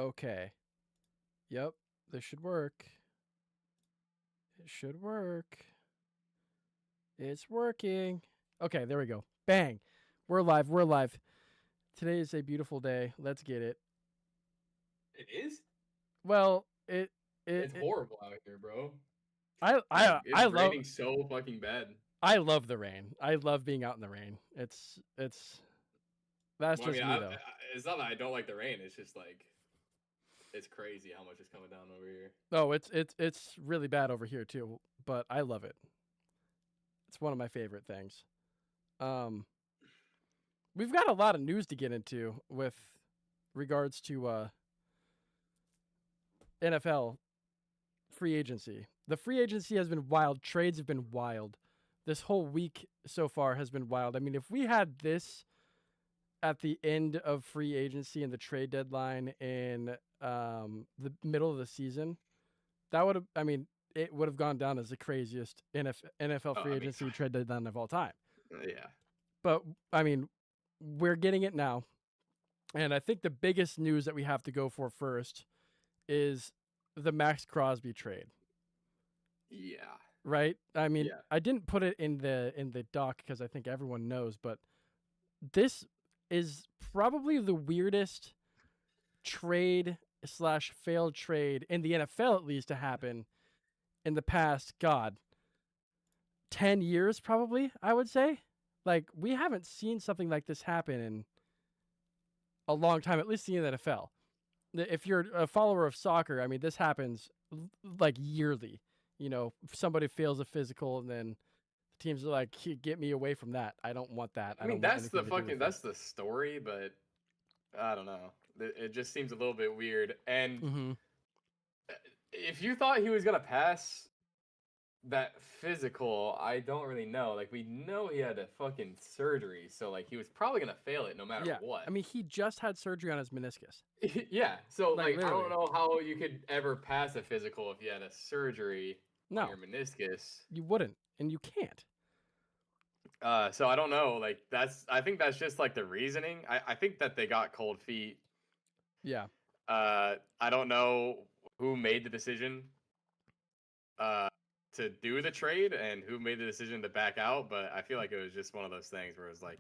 Okay. Yep. This should work. It should work. It's working. Okay, there we go. Bang. We're live. We're live. Today is a beautiful day. Let's get it. It is? Well, it it, It's it horrible out here, bro. I Like, I I it's love raining so fucking bad. I love the rain. I love being out in the rain. It's that's Well, I just mean, me though. it's not that I don't like the rain. It's just like it's crazy how much is coming down over here. Oh, it's really bad over here too, but I love it. It's one of my favorite things. Um we've got a lot of news to get into with regards to NFL free agency. The free agency has been wild. Trades have been wild. This whole week so far has been wild. I mean, if we had this at the end of free agency and the trade deadline in the middle of the season, that would have, I mean, it would have gone down as the craziest NFL Oh, free I mean, agency trade deadline of all time. yeah. But, I mean, we're getting it now. And I think the biggest news that we have to go for first is the Max Crosby trade. Yeah. Right? I mean, Yeah. I didn't put it in the doc because I think everyone knows, but this is probably the weirdest trade slash failed trade in the NFL, at least, to happen in the past, God, 10 years, probably, I would say. Like, we haven't seen something like this happen in a long time, at least in the NFL. If you're a follower of soccer, I mean, this happens like yearly. You know, somebody fails a physical and then the teams are like, get me away from that. I don't want that. I I mean, don't want that's anything the to do fucking with it. that's the story, but I don't know. It just seems a little bit weird. And Mm-hmm. if you thought he was gonna pass that physical, I don't really know. Like, we know he had a fucking surgery, so like he was probably gonna fail it no matter Yeah. what. I mean, he just had surgery on his meniscus. Yeah, so Like, like I don't literally. know how you could ever pass a physical if you had a surgery on No, your meniscus. you wouldn't. And you can't. So I don't know. Like, I think that's just like the reasoning. I think that they got cold feet. Yeah. I don't know who made the decision uh to do the trade and who made the decision to back out, but I feel like it was just one of those things where it was like,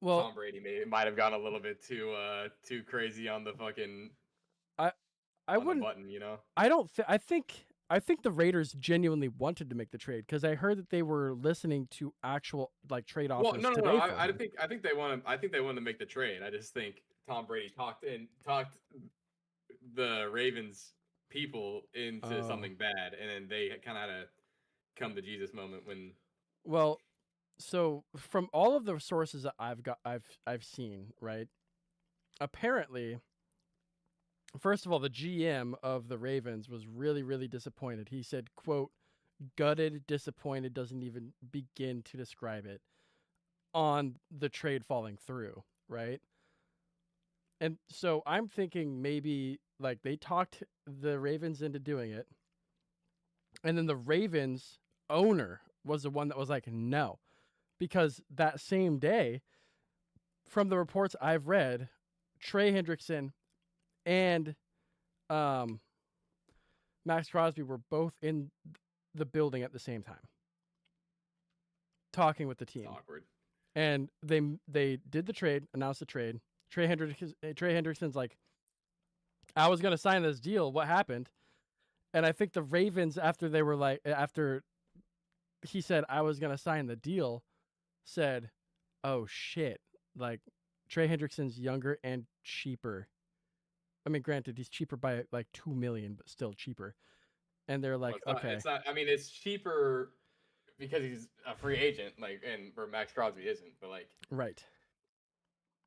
Well, Tom Brady might have gone a little bit too crazy on the fucking I I on the wouldn't. button. I don't. I think the Raiders genuinely wanted to make the trade because I heard that they were listening to actual like trade Well, offers no. today for him. I think they want to. I think they wanted to make the trade. I just think Tom Brady talked the Ravens people into Oh. something bad, and then they kind of had a come to Jesus moment when. Well, so from all of the sources that I've seen, right? Apparently, first of all, the GM of the Ravens was really disappointed. He said, "quote gutted, disappointed doesn't even begin to describe it on the trade falling through, right?" And so I'm thinking maybe like they talked the Ravens into doing it, and then the Ravens owner was the one that was like, "No." Because that same day, from the reports I've read, Trey Hendrickson and um, Max Crosby were both in the building at the same time, talking with the it's team, awkward. and they did the trade, announced the trade. Trey Hendrickson's like, "I was gonna sign this deal. What happened?" And I think the Ravens, after he said I was gonna sign the deal, said, "Oh shit!" Like Trey Hendrickson's younger and cheaper. I mean, granted, he's cheaper by like 2 million, but still cheaper. And they're Well, like, it's not. okay, It's not. I mean, it's cheaper because he's a free agent, like, and where Max Crosby isn't. But like, right.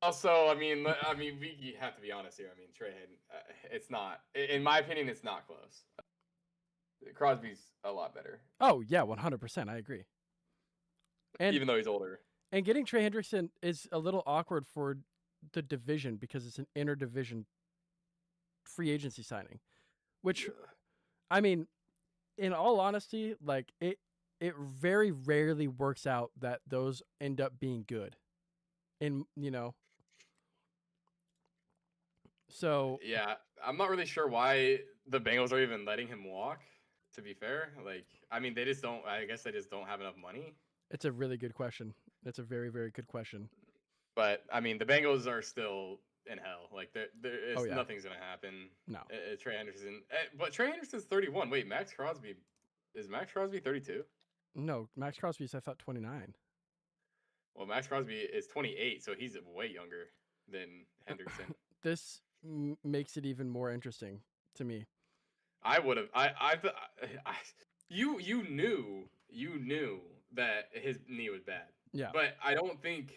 also, we have to be honest here. I mean, Trey Hayden, it's not. In my opinion, it's not close. Crosby's a lot better, Oh yeah, 100%. I agree. And even though he's older. and getting Trey Hendrickson is a little awkward for the division because it's an interdivision free agency signing, which Yeah. I mean, in all honesty, like it very rarely works out that those end up being good. In So Yeah, I'm not really sure why the Bengals are even letting him walk. To be fair, like I mean, they just don't. I guess they just don't have enough money. it's a really good question. It's a very, very good question. But I mean, the Bengals are still in hell. Like Oh yeah, nothing's gonna happen. no, Trey Henderson, but Trey Henderson's 31. Wait, Max Crosby is Max Crosby 32? no. Max Crosby's I thought 29. Well, Max Crosby is 28, so he's way younger than Henderson. This makes it even more interesting to me. I would have. I you knew that his knee was bad. Yeah, But I don't think.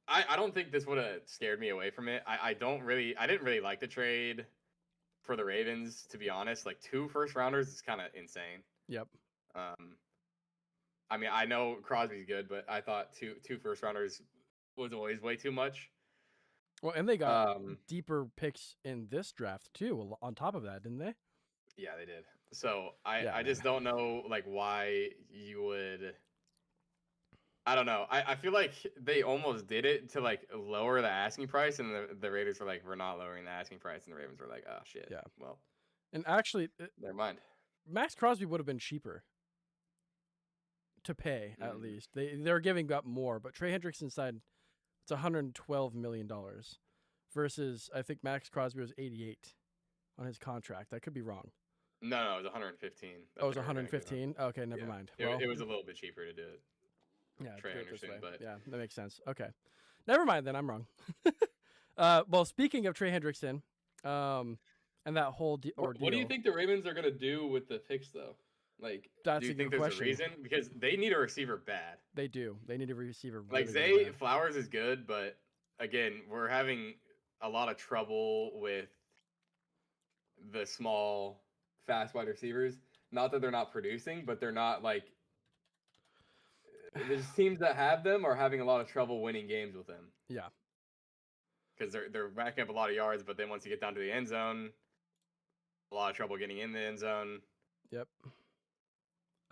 I don't think this would have scared me away from it. I don't really. I didn't really like the trade for the Ravens, to be honest. Like 2 first rounders is kind of insane. yep. I mean, I know Crosby's good, but I thought two first rounders was always way too much. Well, and they got deeper picks in this draft too. On top of that, didn't they? Yeah, they did. So Yeah, I just don't know like why you would. I don't know. I feel like they almost did it to like lower the asking price, and the Raiders were like, we're not lowering the asking price, and the Ravens were like, oh shit. Yeah. Well, And actually, never mind. Max Crosby would have been cheaper to pay at least. They're giving up more, but Trey Hendrickson said it's $112 million versus I think Max Crosby was 88 on his contract. I could be wrong. No, it was 115. Oh, it was 115. Okay, never mind. Well, it was a little bit cheaper to do it. Yeah, Trey do it this Henderson, way. but Yeah, that makes sense. Okay, never mind. Then I'm wrong. Well, speaking of Trey Hendrickson, and that whole ordeal. What do you think the Ravens are gonna do with the picks, though? Like, That's do you a think good there's question. a reason? Because they need a receiver bad. They do. They need a receiver. Like really, Zay really bad. Flowers is good, but again, we're having a lot of trouble with the small, fast wide receivers. Not that they're not producing, but they're not like. There's teams that have them are having a lot of trouble winning games with them. Yeah. Because they're racking up a lot of yards, but then once you get down to the end zone, a lot of trouble getting in the end zone. Yep.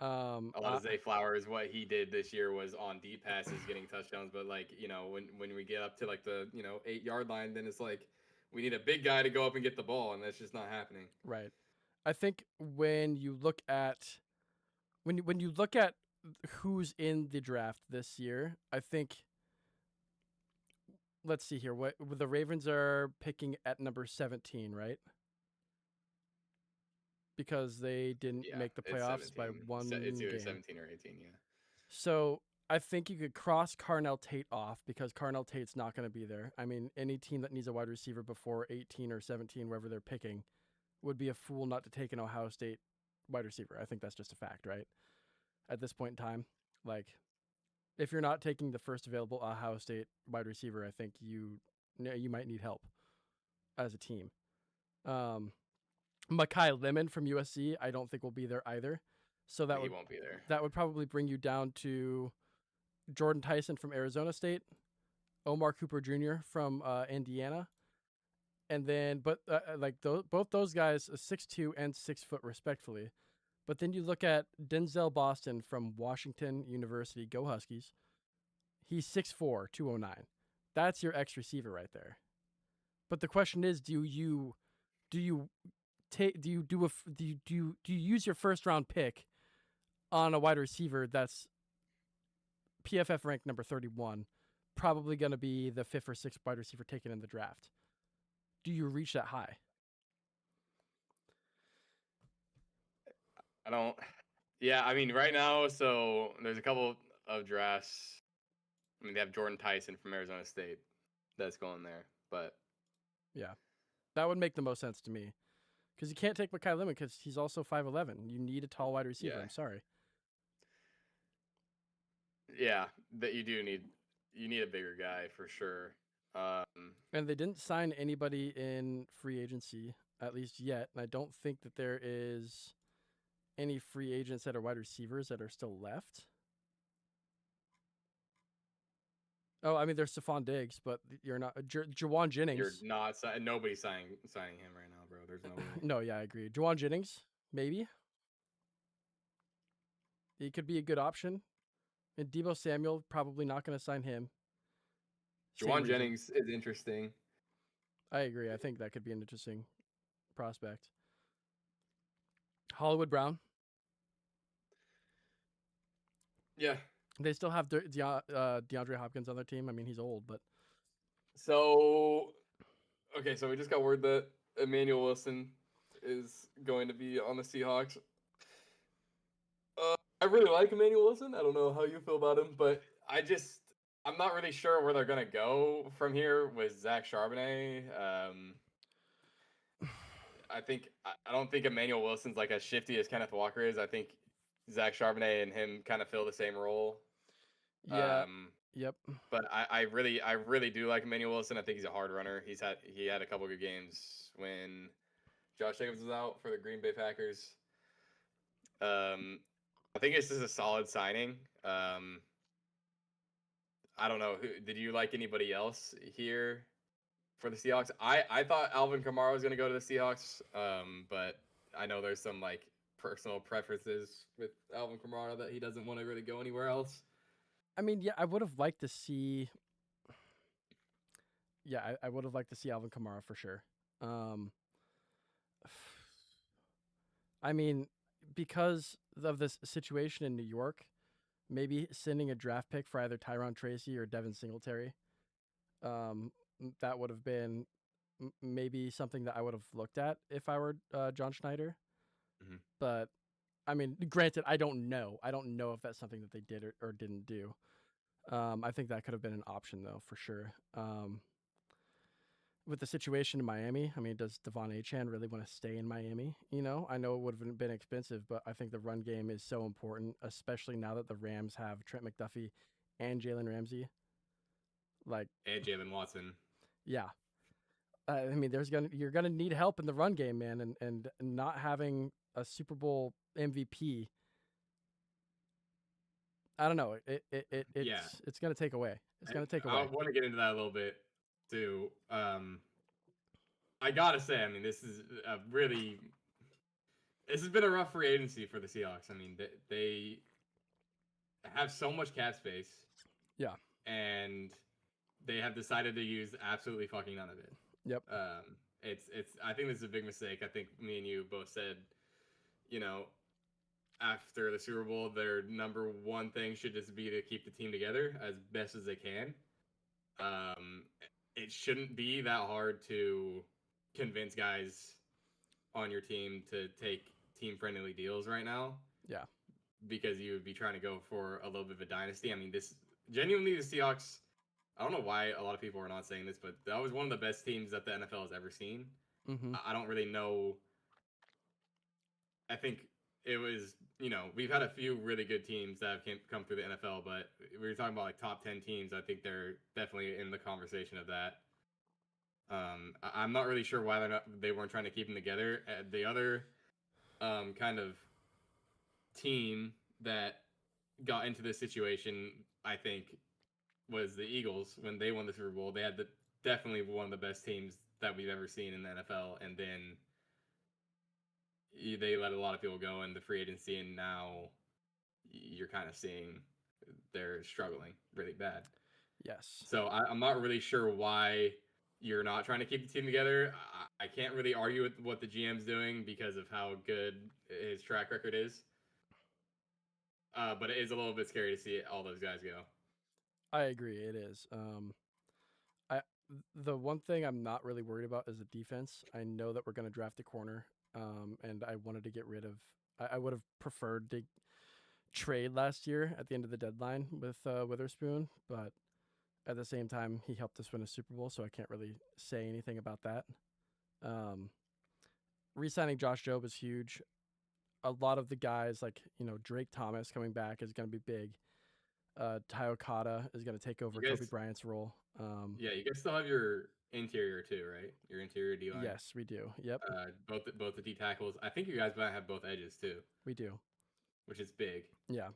A lot of Zay Flowers, what he did this year was on deep passes, getting touchdowns. But like when we get up to like the 8-yard line, then it's like we need a big guy to go up and get the ball, and that's just not happening. Right. I think when you look at who's in the draft this year, I think. Let's see here. What the Ravens are picking at number 17, right? Because they didn't make the playoffs by one It's either game. 17 or 18, yeah. So I think you could cross Carnell Tate off because Carnell Tate's not going to be there. I mean, any team that needs a wide receiver before 18 or 17, wherever they're picking, would be a fool not to take an Ohio State wide receiver. I think that's just a fact, right? At this point in time, like, if you're not taking the first available Ohio State wide receiver, I think you might need help as a team. Mekhi Lemon from USC, I don't think will be there either. So He won't be there. That would probably bring you down to Jordan Tyson from Arizona State, Omar Cooper Jr. from Indiana, and then both those guys 6'2" and 6 foot respectfully. But then you look at Denzel Boston from Washington University, go Huskies. He's 6'4", 209. That's your X receiver right there. But the question is, do you use your first round pick on a wide receiver that's PFF ranked number 31, probably going to be the 5th or 6th wide receiver taken in the draft? Do you reach that high? I don't. Yeah, I mean, right now, so there's a couple of drafts. I mean, they have Jordan Tyson from Arizona State that's going there, but yeah, that would make the most sense to me because you can't take Mekhi Lemon because he's also 5'11". You need a tall wide receiver. Yeah. I'm sorry. Yeah, that you do need. You need a bigger guy for sure. And they didn't sign anybody in free agency, at least yet. And I don't think that there is any free agents that are wide receivers that are still left. Oh, I mean, there's Stephon Diggs, but you're not Jawan Jennings. You're not. Nobody's signing him right now, bro. There's no way. No, yeah, I agree. Jawan Jennings, maybe. He could be a good option. And Deebo Samuel, probably not going to sign him. Jawan Jennings is interesting. I agree. I think that could be an interesting prospect. Hollywood Brown. Yeah. They still have DeAndre Hopkins on their team. I mean, he's old, but So, okay, so we just got word that Emmanuel Wilson is going to be on the Seahawks. I really like Emmanuel Wilson. I don't know how you feel about him, but I'm not really sure where they're gonna go from here with Zach Charbonnet. I don't think Emmanuel Wilson's like as shifty as Kenneth Walker is. I think Zach Charbonnet and him kind of fill the same role. yeah, yep. But I really do like Emmanuel Wilson. I think he's a hard runner. He had a couple good games when Josh Jacobs was out for the Green Bay Packers. I think it's just a solid signing. I don't know. Did you like anybody else here for the Seahawks? I thought Alvin Kamara was going to go to the Seahawks, but I know there's some like personal preferences with Alvin Kamara that he doesn't want to really go anywhere else. I mean, yeah, I would have liked to see. Yeah, I would have liked to see Alvin Kamara for sure. I mean, because of this situation in New York, maybe sending a draft pick for either Tyron Tracy or Devin Singletary, that would have been maybe something that I would have looked at if I were John Schneider. Mm-hmm. But I mean, granted, I don't know. I don't know if that's something that they did or didn't do. I think that could have been an option though, for sure. With the situation in Miami, I mean, does Devon Achane really want to stay in Miami? You know, I know it would have been expensive, but I think the run game is so important, especially now that the Rams have Trent McDuffie and Jalen Ramsey. Like, And Jalen Watson. Yeah. I mean, you're gonna need help in the run game, man, and not having a Super Bowl MVP. I don't know. It's gonna take away. It's gonna take away. I want to get into that a little bit too. I gotta say, I mean, this has been a rough free agency for the Seahawks. I mean, they have so much cap space. Yeah. And they have decided to use absolutely fucking none of it. Yep. I think this is a big mistake. I think me and you both said, you know, after the Super Bowl, their number one thing should just be to keep the team together as best as they can. It shouldn't be that hard to convince guys on your team to take team-friendly deals right now. Yeah. Because you would be trying to go for a little bit of a dynasty. I mean, genuinely, the Seahawks, I don't know why a lot of people are not saying this, but that was one of the best teams that the NFL has ever seen. Mm-hmm. I don't really know. I think it was, we've had a few really good teams that have come through the NFL, but we were talking about like top 10 teams. I think they're definitely in the conversation of that. I'm not really sure why they weren't trying to keep them together. The other kind of team that got into this situation, I think, was the Eagles. When they won the Super Bowl, they had definitely one of the best teams that we've ever seen in the NFL, and then they let a lot of people go in the free agency, and now you're kind of seeing they're struggling really bad. Yes. So I'm not really sure why you're not trying to keep the team together. I can't really argue with what the GM's doing because of how good his track record is. But it is a little bit scary to see all those guys go. I agree. It is. The one thing I'm not really worried about is the defense. I know that we're going to draft a corner, and I wanted to get rid of. I would have preferred to trade last year at the end of the deadline with Witherspoon, but at the same time, he helped us win a Super Bowl, so I can't really say anything about that. Re-signing Josh Jobe is huge. A lot of the guys, like Drake Thomas coming back, is going to be big. Ty Okada is going to take over Kobe Bryant's role. Yeah, you guys still have your interior too, right? Your interior D line. Yes, we do. Yep. Both the D tackles. I think you guys might have both edges too. We do. Which is big. Yeah.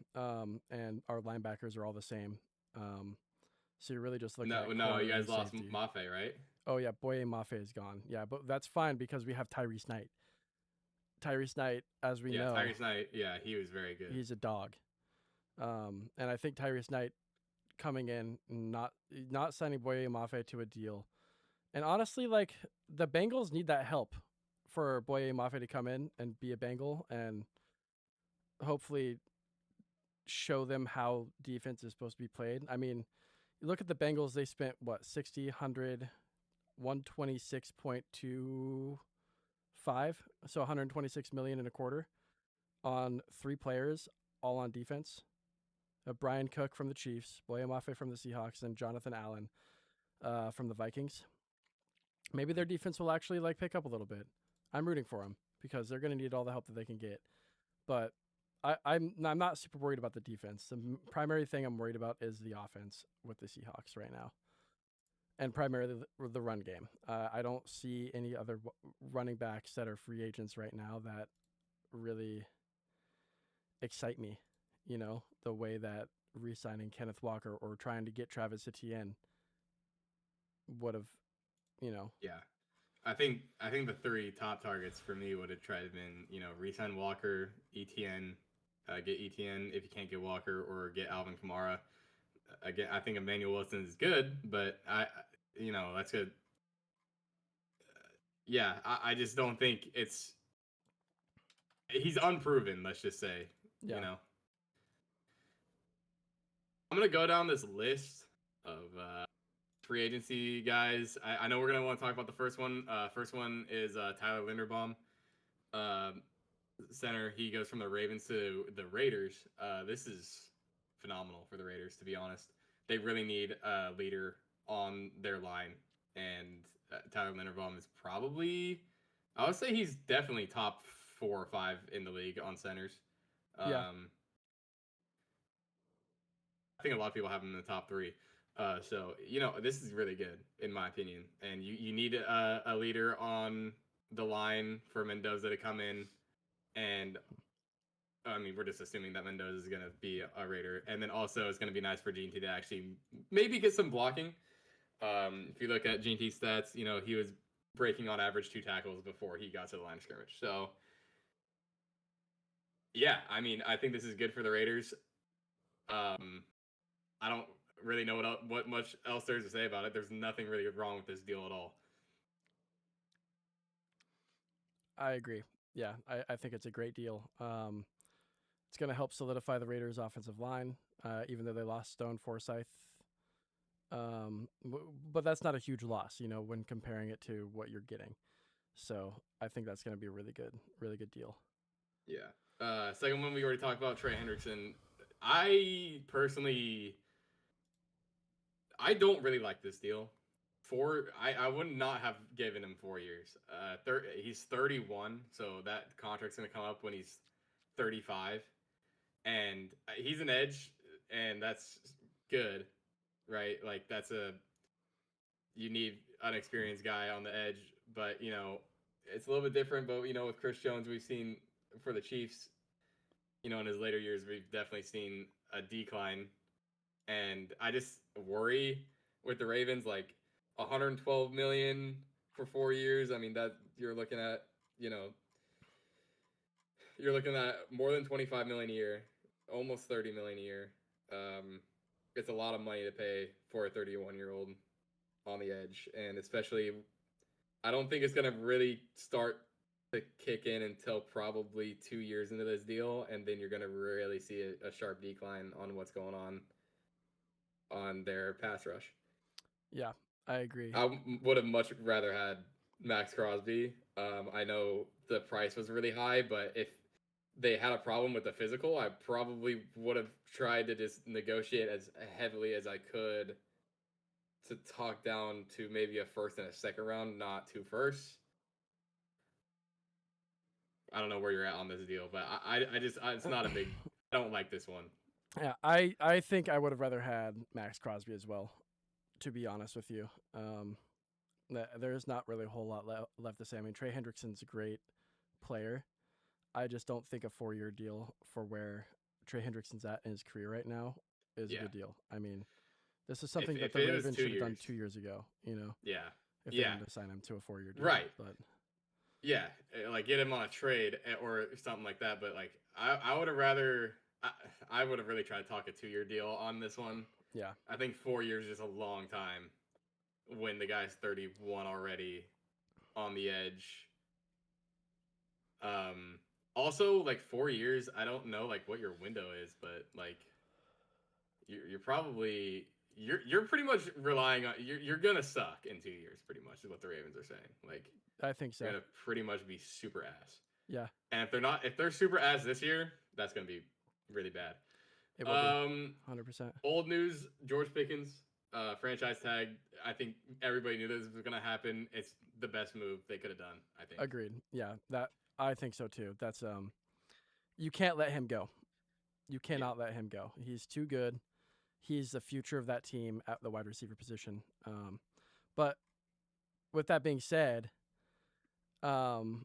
And our linebackers are all the same. So you're really just looking. No, you guys lost Mafe, right? Oh yeah, Boye Mafe is gone. Yeah, but that's fine because we have Tyrese Knight. Tyrese Knight, as we know. Yeah, Tyrese Knight. Yeah, he was very good. He's a dog. And I think Tyrese Knight coming in, not signing Boye Mafe to a deal, And honestly, like the Bengals need that help for Boye Mafe to come in and be a Bengal and hopefully show them how defense is supposed to be played. I mean, you look at the Bengals, they spent what 60, 100, 126.25, so 126 million in a quarter on 3 players, all on defense. Brian Cook from the Chiefs, Boye Mafe from the Seahawks, and Jonathan Allen from the Vikings. Maybe their defense will actually like pick up a little bit. I'm rooting for them because they're going to need all the help that they can get. But I'm not super worried about the defense. The primary thing I'm worried about is the offense with the Seahawks right now, and primarily the run game. I don't see any other running backs that are free agents right now that really excite me. You know, the way that re-signing Kenneth Walker or trying to get Travis Etienne would have, you know. Yeah. I think the 3 top targets for me would have tried to been, re-sign Walker, ETN, get ETN if you can't get Walker, or get Alvin Kamara. Again, I think Emmanuel Wilson is good, but that's good. Yeah, I just don't think he's unproven. Let's just say, Yeah. I'm gonna go down this list of free agency guys. I know we're gonna want to talk about the first one. First one is Tyler Linderbaum, center. He goes from the Ravens to the Raiders. This is phenomenal for the Raiders, to be honest. They really need a leader on their line, and Tyler Linderbaum is probably, I would say he's definitely top 4 or 5 in the league on centers. Yeah. I think a lot of people have him in the top 3. So this is really good in my opinion, and you need a leader on the line for Mendoza to come in, and I mean we're just assuming that Mendoza is going to be a Raider, and then also it's going to be nice for Gene T to actually maybe get some blocking. If you look at Gene T's stats, he was breaking on average 2 tackles before he got to the line of scrimmage. So yeah, I mean I think this is good for the Raiders. I don't really know what much else there's to say about it. There's nothing really wrong with this deal at all. I agree. Yeah, I think it's a great deal. It's going to help solidify the Raiders' offensive line, even though they lost Stone Forsyth. But that's not a huge loss, when comparing it to what you're getting. So I think that's going to be a really good deal. Yeah. Second one we already talked about, Trey Hendrickson. I personally, I don't really like this deal. I would not have given him 4 years. He's 31, so that contract's gonna come up when he's 35, and he's an edge, and that's good, right? Like you need an experienced guy on the edge, but it's a little bit different. But with Chris Jones, we've seen for the Chiefs, in his later years, we've definitely seen a decline, and I just worry with the Ravens, like 112 million for 4 years. I mean, that you're looking at more than 25 million a year, almost 30 million a year. It's a lot of money to pay for a 31-year-old on the edge, and especially I don't think it's going to really start to kick in until probably 2 years into this deal, and then you're going to really see a sharp decline on what's going on their pass rush. Yeah, I agree. I would have much rather had Max Crosby. I know the price was really high, but if they had a problem with the physical, I probably would have tried to just negotiate as heavily as I could to talk down to maybe a first and a second round, not 2 firsts. I don't know where you're at on this deal, but it's not a big. I don't like this one. Yeah, I think I would have rather had Max Crosby as well, to be honest with you. There's not really a whole lot left to say. I mean, Trey Hendrickson's a great player. I just don't think a 4-year deal for where Trey Hendrickson's at in his career right now is a good deal. I mean, this is something that the Ravens should have done 2 years ago, Yeah. If they wanted to sign him to a 4-year deal. Right. But yeah, like get him on a trade or something like that. But like I would have rather I would have really tried to talk a 2-year deal on this one. Yeah. I think 4 years is a long time when the guy's 31 already on the edge. Also, like 4 years, I don't know like what your window is, but like you're probably you're pretty much relying on you're gonna suck in 2 years, pretty much is what the Ravens are saying. Like I think so. you're gonna pretty much be super ass. Yeah. And if they're super ass this year, that's gonna be really bad. It will be 100%. Old news: George Pickens, franchise tag. I think everybody knew this was gonna happen. It's the best move they could have done. I think. Agreed. Yeah, that I think so too. That's you can't let him go. You cannot let him go. He's too good. He's the future of that team at the wide receiver position. But with that being said, the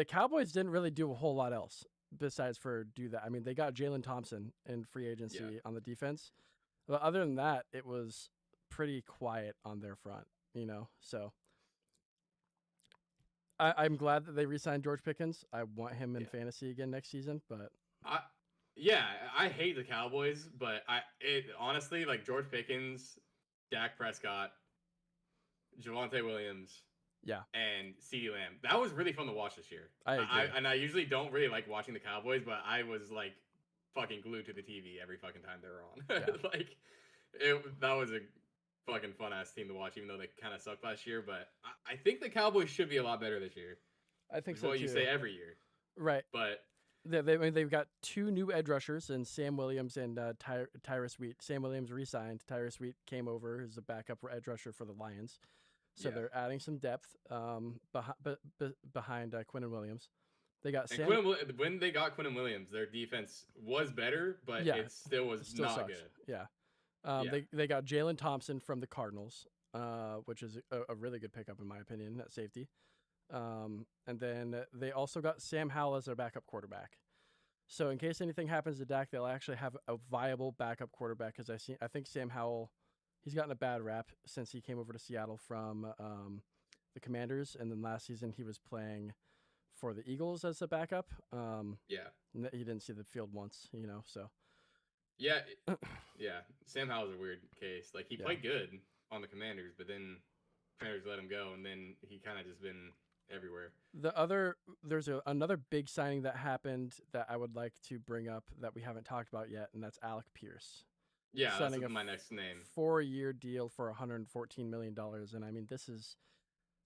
Cowboys didn't really do a whole lot else besides do that. I mean, they got Jalen Thompson in free agency on the defense, but other than that, it was pretty quiet on their front. So I'm glad that they re-signed George Pickens. I want him in fantasy again next season, but I hate the Cowboys, but honestly, like George Pickens, Dak Prescott, Javonte Williams, and CeeDee Lamb. That was really fun to watch this year. I agree. I usually don't really like watching the Cowboys, but I was like fucking glued to the TV every fucking time they were on. Like that was a fucking fun ass team to watch, even though they kind of sucked last year. But I think the Cowboys should be a lot better this year. I think so what too. You say every year, right? But they've got 2 new edge rushers, and Sam Williams and Tyrus Wheat. Sam Williams re-signed. Tyrus Wheat came over as a backup edge rusher for the Lions. So they're adding some depth behind Quinnen Williams. They got when they got Quinnen Williams, their defense was better, but it still was not sucks. good. Yeah. They got Jalen Thompson from the Cardinals, which is a really good pickup in my opinion at safety. And then they also got Sam Howell as their backup quarterback. So in case anything happens to Dak, they'll actually have a viable backup quarterback because I think Sam Howell, he's gotten a bad rap since he came over to Seattle from the Commanders, and then last season he was playing for the Eagles as a backup. He didn't see the field once, so. Yeah. Sam Howell's a weird case. Like, he played good on the Commanders, but then Commanders let him go, and then he kind of just been everywhere. There's another big signing that happened that I would like to bring up that we haven't talked about yet, and that's Alec Pierce. Yeah, that's my next name. 4-year deal for $114 million, and I mean,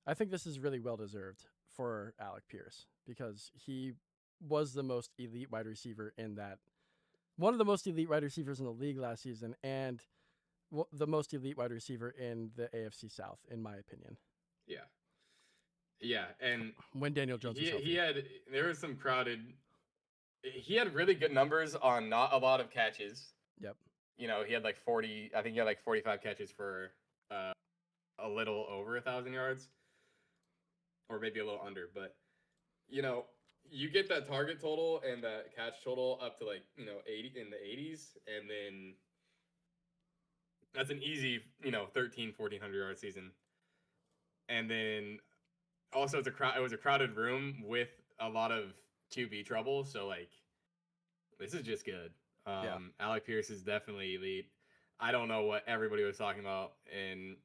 I think this is really well deserved for Alec Pierce because he was the most elite wide receiver one of the most elite wide receivers in the league last season, and the most elite wide receiver in the AFC South, in my opinion. Yeah, and when Daniel Jones was healthy. There was some crowded. He had really good numbers on not a lot of catches. Yep. He had like 40. I think he had like 45 catches for a little over 1,000 yards, or maybe a little under. But you get that target total and that catch total up to 80 in the 80s, and then that's an easy 1,400 yard season. And then also it was a crowded room with a lot of QB trouble, so this is just good. Alec Pierce is definitely elite. I don't know what everybody was talking about, and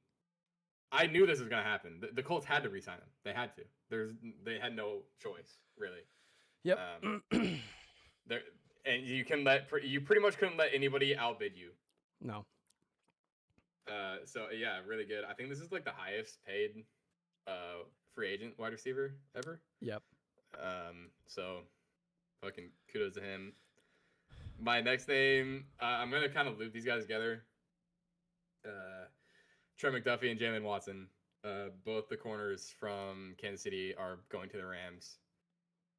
I knew this was going to happen. The Colts had to re-sign him. They had to. They had no choice, really. Yep. And you pretty much couldn't let anybody outbid you. No. So yeah, really good. I think this is like the highest paid free agent wide receiver ever. Yep. So fucking kudos to him. My next name, I'm gonna kind of loop these guys together. Trent McDuffie and Jalen Watson, both the corners from Kansas City, are going to the Rams.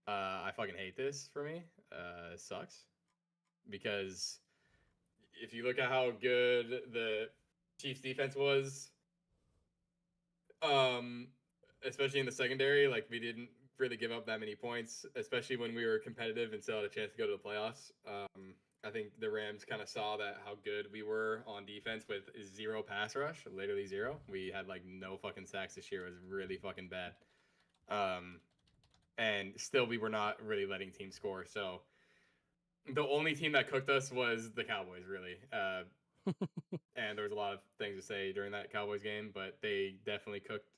I fucking hate this for me. It sucks because if you look at how good the Chiefs defense was, especially in the secondary, we didn't really give up that many points, especially when we were competitive and still had a chance to go to the playoffs. I think the Rams kind of saw how good we were on defense with zero pass rush, literally zero. We had no fucking sacks this year. It was really fucking bad. And still we were not really letting teams score. So the only team that cooked us was the Cowboys, really. and there was a lot of things to say during that Cowboys game, but they definitely cooked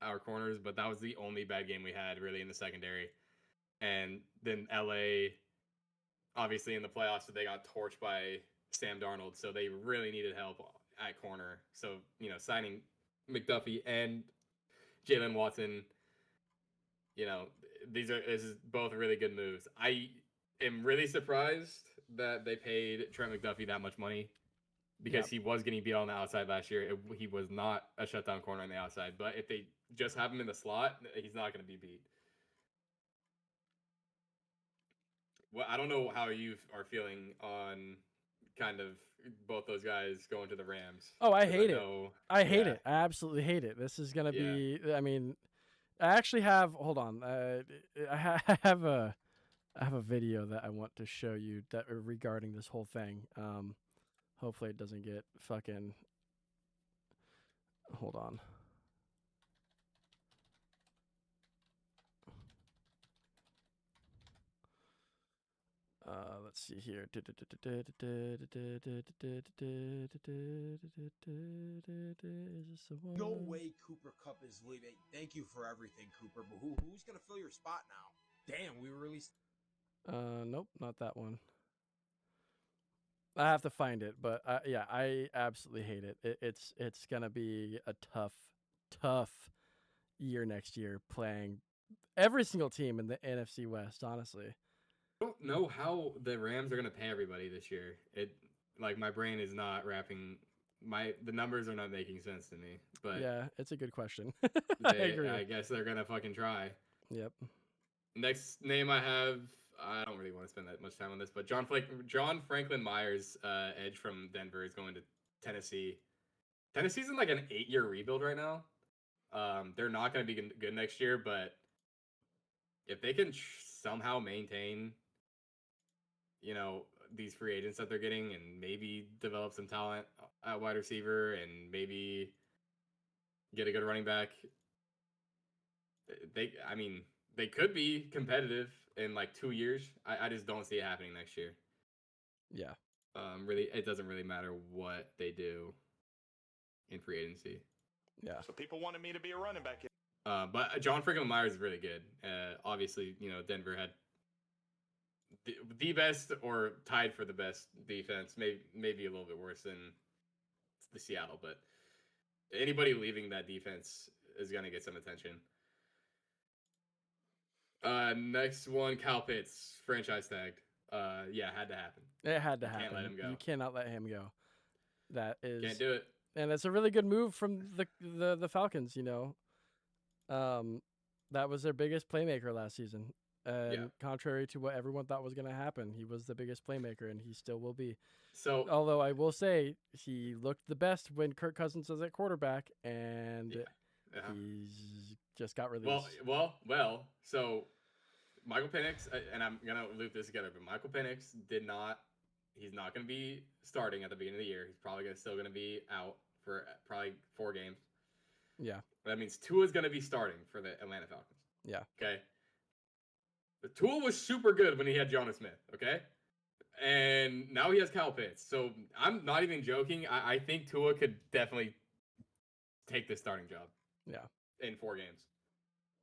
our corners. But that was the only bad game we had really in the secondary. And then LA, obviously in the playoffs, they got torched by Sam Darnold, so they really needed help at corner. So signing McDuffie and Jalen Watson, this is both really good moves. I am really surprised that they paid Trent McDuffie that much money because he was getting beat on the outside last year. He was not a shutdown corner on the outside, but if they just have him in the slot, he's not going to be beat. Well, I don't know how you are feeling on kind of both those guys going to the Rams. Oh, I hate it. I hate it. I absolutely hate it. This is gonna be. I mean, I actually have. Hold on. I have a video that I want to show you that regarding this whole thing. Hopefully it doesn't get fucking. Hold on. Let's see here. No way Cooper Kupp is leaving. Thank you for everything, Cooper. But who's gonna fill your spot now? Damn, we released. Nope, not that one. I have to find it, but yeah, I absolutely hate it. It's gonna be a tough year next year playing every single team in the NFC West. Honestly, I don't know how the Rams are gonna pay everybody this year. My brain is not wrapping. The numbers are not making sense to me. But yeah, it's a good question. I agree. I guess they're gonna fucking try. Yep. Next name I have. I don't really want to spend that much time on this, but John Franklin Myers, edge from Denver, is going to Tennessee. Tennessee's in like an 8-year rebuild right now. They're not going to be good next year, but if they can somehow maintain, these free agents that they're getting and maybe develop some talent at wide receiver and maybe get a good running back, they could be competitive in like 2 years. I just don't see it happening next year. Yeah. Really, it doesn't really matter what they do in free agency. Yeah. So people wanted me to be a running back. But John Franklin Myers is really good. Obviously, Denver had the best or tied for the best defense, maybe a little bit worse than the Seattle, but anybody leaving that defense is going to get some attention. Next one, Kyle Pitts, franchise tagged. Yeah, had to happen. It had to happen. Can't let him go. You cannot let him go. That is can't do it. And it's a really good move from the Falcons. That was their biggest playmaker last season. And contrary to what everyone thought was going to happen, he was the biggest playmaker, and he still will be. So, although I will say he looked the best when Kirk Cousins was at quarterback, and he's just got released. Well. So Michael Penix, and I'm gonna loop this together, but Michael Penix he's not gonna be starting at the beginning of the year. He's probably still gonna be out for probably 4 games. Yeah. That means Tua's gonna be starting for the Atlanta Falcons. Yeah. Okay. The Tua was super good when he had Jonnu Smith. Okay. And now he has Kyle Pitts. So I'm not even joking. I think Tua could definitely take this starting job. Yeah. In 4 games.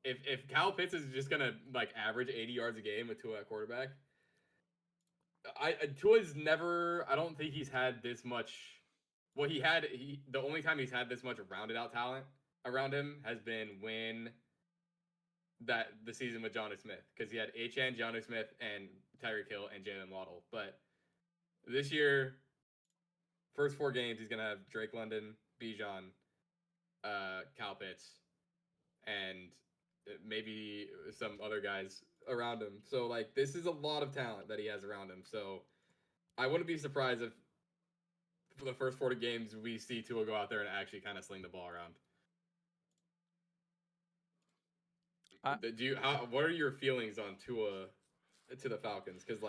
If Kyle Pitts is just gonna average 80 yards a game with Tua at quarterback, Tua's never. I don't think he's had this much. Well, the only time he's had this much rounded out talent around him has been when the season with Jonnu Smith, because he had Achane, Jonnu Smith, and Tyreek Hill and Jalen Waddle. But this year, first 4 games, he's gonna have Drake London, Bijan, Kyle Pitts, and maybe some other guys around him. So this is a lot of talent that he has around him. So I wouldn't be surprised if for the first 40 games we see Tua go out there and actually kind of sling the ball around. What are your feelings on Tua to the Falcons? Because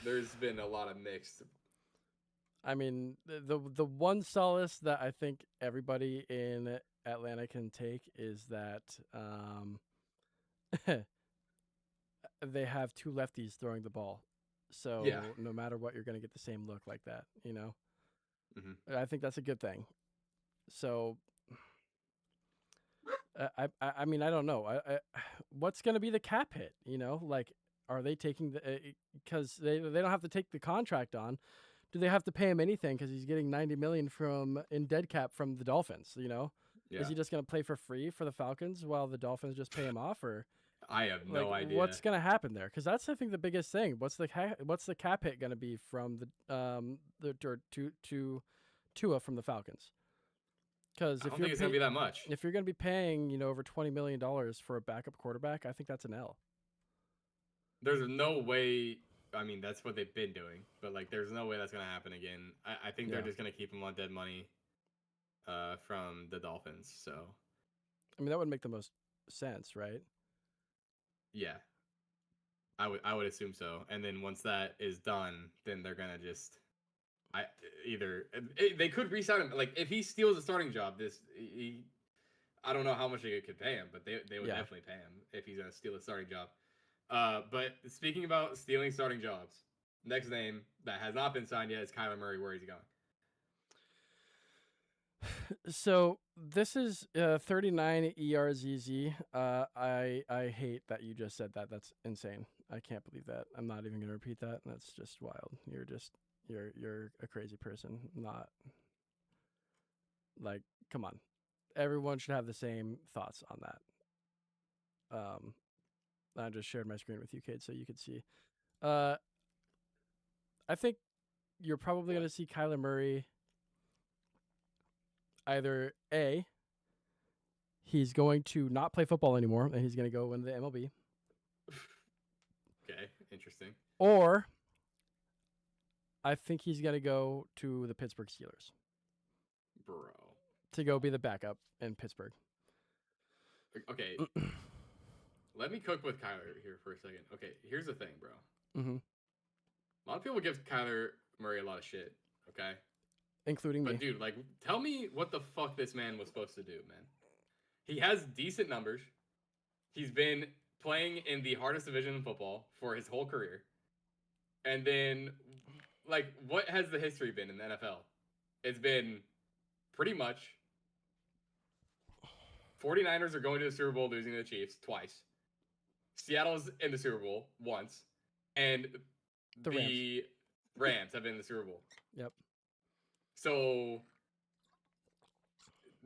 there's been a lot of mixed. I mean, the one solace that I think everybody in Atlanta can take is that they have 2 lefties throwing the ball. So no matter what, you're going to get the same look like that, I think that's a good thing. So, I mean, I don't know. What's going to be the cap hit? You know, like, are they taking the because they don't have to take the contract on? Do they have to pay him anything because he's getting 90 million in dead cap from the Dolphins? You know, is he just going to play for free for the Falcons while the Dolphins just pay him off, or? I have no idea What's gonna happen there, because that's I think the biggest thing. What's the cap hit gonna be from to Tua from the Falcons? Because I don't think it's gonna be that much. If you're gonna be paying over $20 million for a backup quarterback, I think that's an L. There's no way. I mean, that's what they've been doing, but like, there's no way that's gonna happen again. I think they're just gonna keep him on dead money, from the Dolphins. So, I mean, that would make the most sense, right? Yeah, I would assume so. And then once that is done, then they're gonna just they could re-sign him. Like, if he steals a starting job, I don't know how much they could pay him, but they would definitely pay him if he's gonna steal a starting job. But speaking about stealing starting jobs, next name that has not been signed yet is Kyler Murray. Where is he going? So this is 39 ERZZ. I hate that you just said that. That's insane. I can't believe that. I'm not even gonna repeat that. That's just wild. You're a crazy person. Not like, come on. Everyone should have the same thoughts on that. I just shared my screen with you, Cade, so you could see. I think you're probably gonna see Kyler Murray. Either A, he's going to not play football anymore and he's going to go into the MLB. Okay, interesting. Or I think he's going to go to the Pittsburgh Steelers. Bro. To go be the backup in Pittsburgh. Okay. Let me cook with Kyler here for a second. Okay, here's the thing, bro. Mm-hmm. A lot of people give Kyler Murray a lot of shit, okay? Including me. But dude, like, tell me what the fuck this man was supposed to do, man. He has decent numbers. He's been playing in the hardest division in football for his whole career. And then, like, what has the history been in the NFL? It's been pretty much 49ers are going to the Super Bowl losing to the Chiefs twice. Seattle's in the Super Bowl once. And the Rams have been in the Super Bowl. Yep. So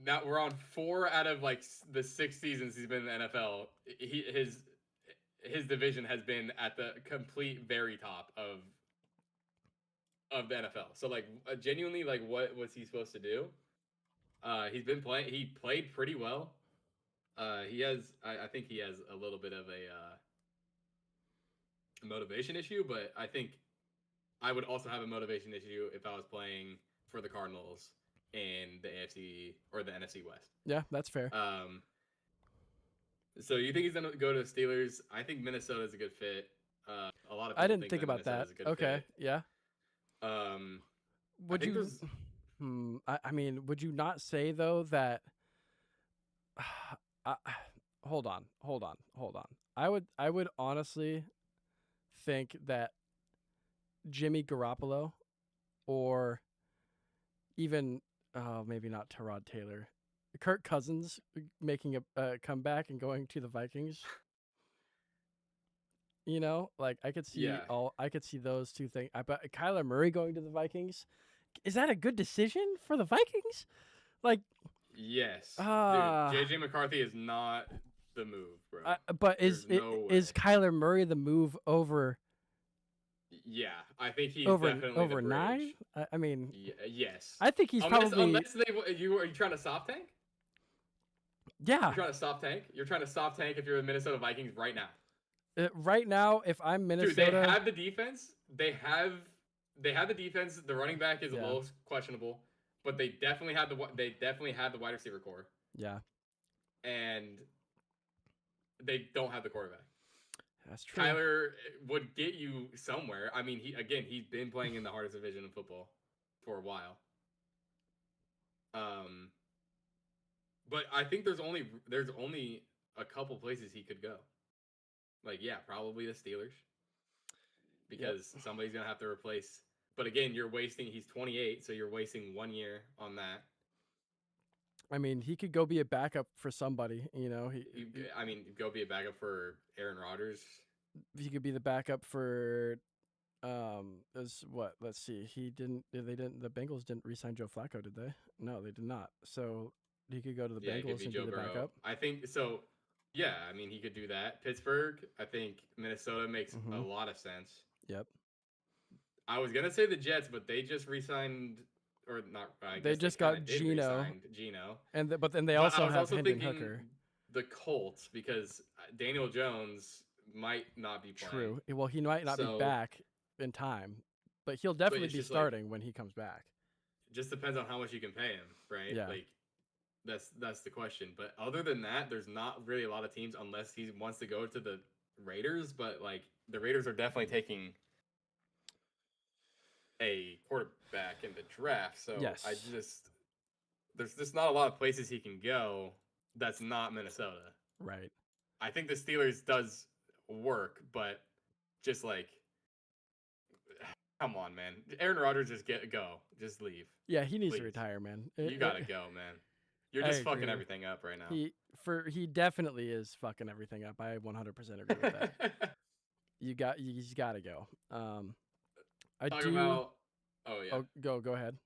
now we're on 4 out of like the 6 seasons he's been in the NFL. His division has been at the complete very top of the NFL. So like, genuinely, like, what was he supposed to do? He's been playing. He played pretty well. He has. I think he has a little bit of a motivation issue, but I think I would also have a motivation issue if I was playing for the Cardinals in the AFC or the NFC West. Yeah, that's fair. So you think he's gonna go to the Steelers? I think Minnesota is a good fit. A lot of people I didn't think about that. Okay, fit. Yeah. Would you? I mean, would you not say though that? Hold on. I would honestly think that Jimmy Garoppolo, or even maybe not Tyrod Taylor, Kirk Cousins making a comeback and going to the Vikings. You know, like I could see those two things. But Kyler Murray going to the Vikings, is that a good decision for the Vikings? Like, yes, dude, JJ McCarthy is not the move, bro. But is Kyler Murray the move over? Yeah, I think he's over definitely over 9. I mean, yes. I think he's probably. Unless are you trying to soft tank? Yeah. You're trying to soft tank. You're trying to soft tank if you're the Minnesota Vikings right now. Right now, if I'm Minnesota, dude, they have the defense. They have the defense. The running back is a little questionable, but they definitely had the wide receiver core. Yeah. And they don't have the quarterback. That's true. Kyler would get you somewhere. I mean, he's been playing in the hardest division in football for a while. But I think there's only a couple places he could go. Like, yeah, probably the Steelers, because somebody's gonna have to replace But again, he's 28, so you're wasting 1 year on that. I mean, he could go be a backup for somebody, you know. Go be a backup for Aaron Rodgers. He could be the backup for let's see. The Bengals didn't re-sign Joe Flacco, did they? No, they did not. So he could go to the Bengals and be the backup. I think so. Yeah, I mean, he could do that. Pittsburgh, I think Minnesota makes a lot of sense. Yep. I was gonna say the Jets, but they just re-signed, or not. They just got Geno. But then they also have Hendon Hooker. The Colts, because Daniel Jones might not be playing. True. Well, he might not be back in time, but he'll definitely be starting when he comes back. It just depends on how much you can pay him, right? Yeah. Like that's the question. But other than that, there's not really a lot of teams unless he wants to go to the Raiders. But like the Raiders are definitely taking a quarterback in the draft. So yes. There's just not a lot of places he can go that's not Minnesota. Right. I think the Steelers does work, but just like, come on, man. Aaron Rodgers, just leave. Yeah, he needs to retire, man. You gotta go, man. You're just fucking everything up right now. He definitely is fucking everything up. I 100% agree with that. He's got to go. Go ahead.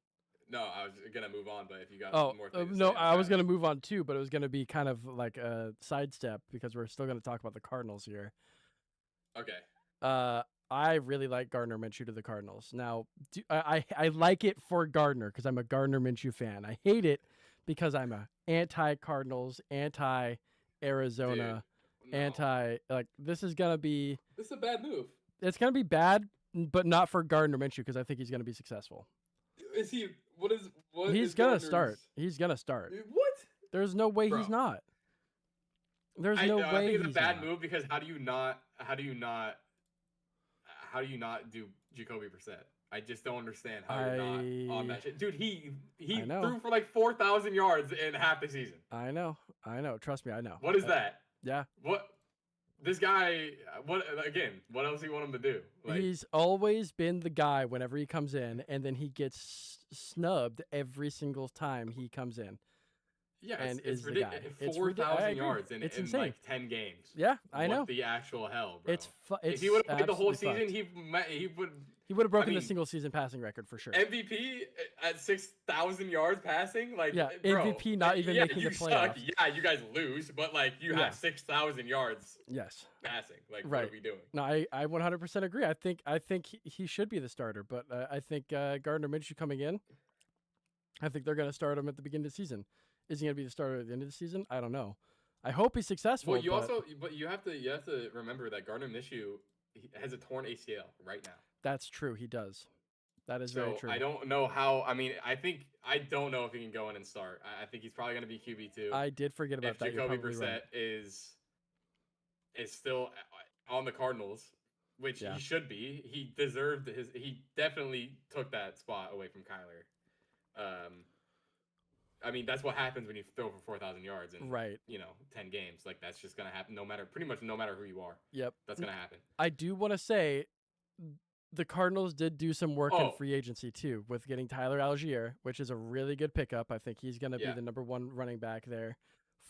No, I was gonna move on, but if you got more things I was gonna move on too, but it was gonna be kind of like a sidestep because we're still gonna talk about the Cardinals here. Okay. I really like Gardner Minshew to the Cardinals. Now, I like it for Gardner because I'm a Gardner Minshew fan. I hate it because I'm a anti-Cardinals, anti-Arizona, this is gonna be. This is a bad move. It's gonna be bad, but not for Gardner Minshew because I think he's gonna be successful. Is he? He's gonna start. He's gonna start. What? There's no way he's not. There's no way. I think it's a bad move because how do you not do Jacoby Brissett? I just don't understand how you're not on that shit. Dude, he threw for like 4,000 yards in half the season. I know. Trust me, I know. What is that? Yeah. What? This guy, what else do you want him to do? Like, he's always been the guy whenever he comes in, and then he gets snubbed every single time he comes in. Yeah, and it's ridiculous. 4,000 yards in like 10 games. Yeah, I know. What the actual hell, bro? If he would have played the whole season, he would have broken the single season passing record for sure. MVP at 6,000 yards passing, like bro, MVP not even making the playoffs. Suck. Yeah, you guys lose, but like you have 6,000 yards. Yes. Passing, like right. What are we doing? No, I 100% agree. I think he should be the starter, but I think Gardner Minshew coming in, I think they're going to start him at the beginning of the season. Is he going to be the starter at the end of the season? I don't know. I hope he's successful. Well, you have to remember that Gardner Minshew has a torn ACL right now. That's true. He does. That is very true. I don't know how. I mean, I don't know if he can go in and start. I think he's probably going to be QB2. I did forget about that. If Jacoby Brissett is still on the Cardinals, which he should be. He deserved he definitely took that spot away from Kyler. I mean, that's what happens when you throw for 4,000 yards in 10 games. Like that's just gonna happen. Pretty much no matter who you are. Yep, that's gonna happen. I do want to say, the Cardinals did do some work in free agency too, with getting Tyler Algier, which is a really good pickup. I think he's gonna be the number one running back there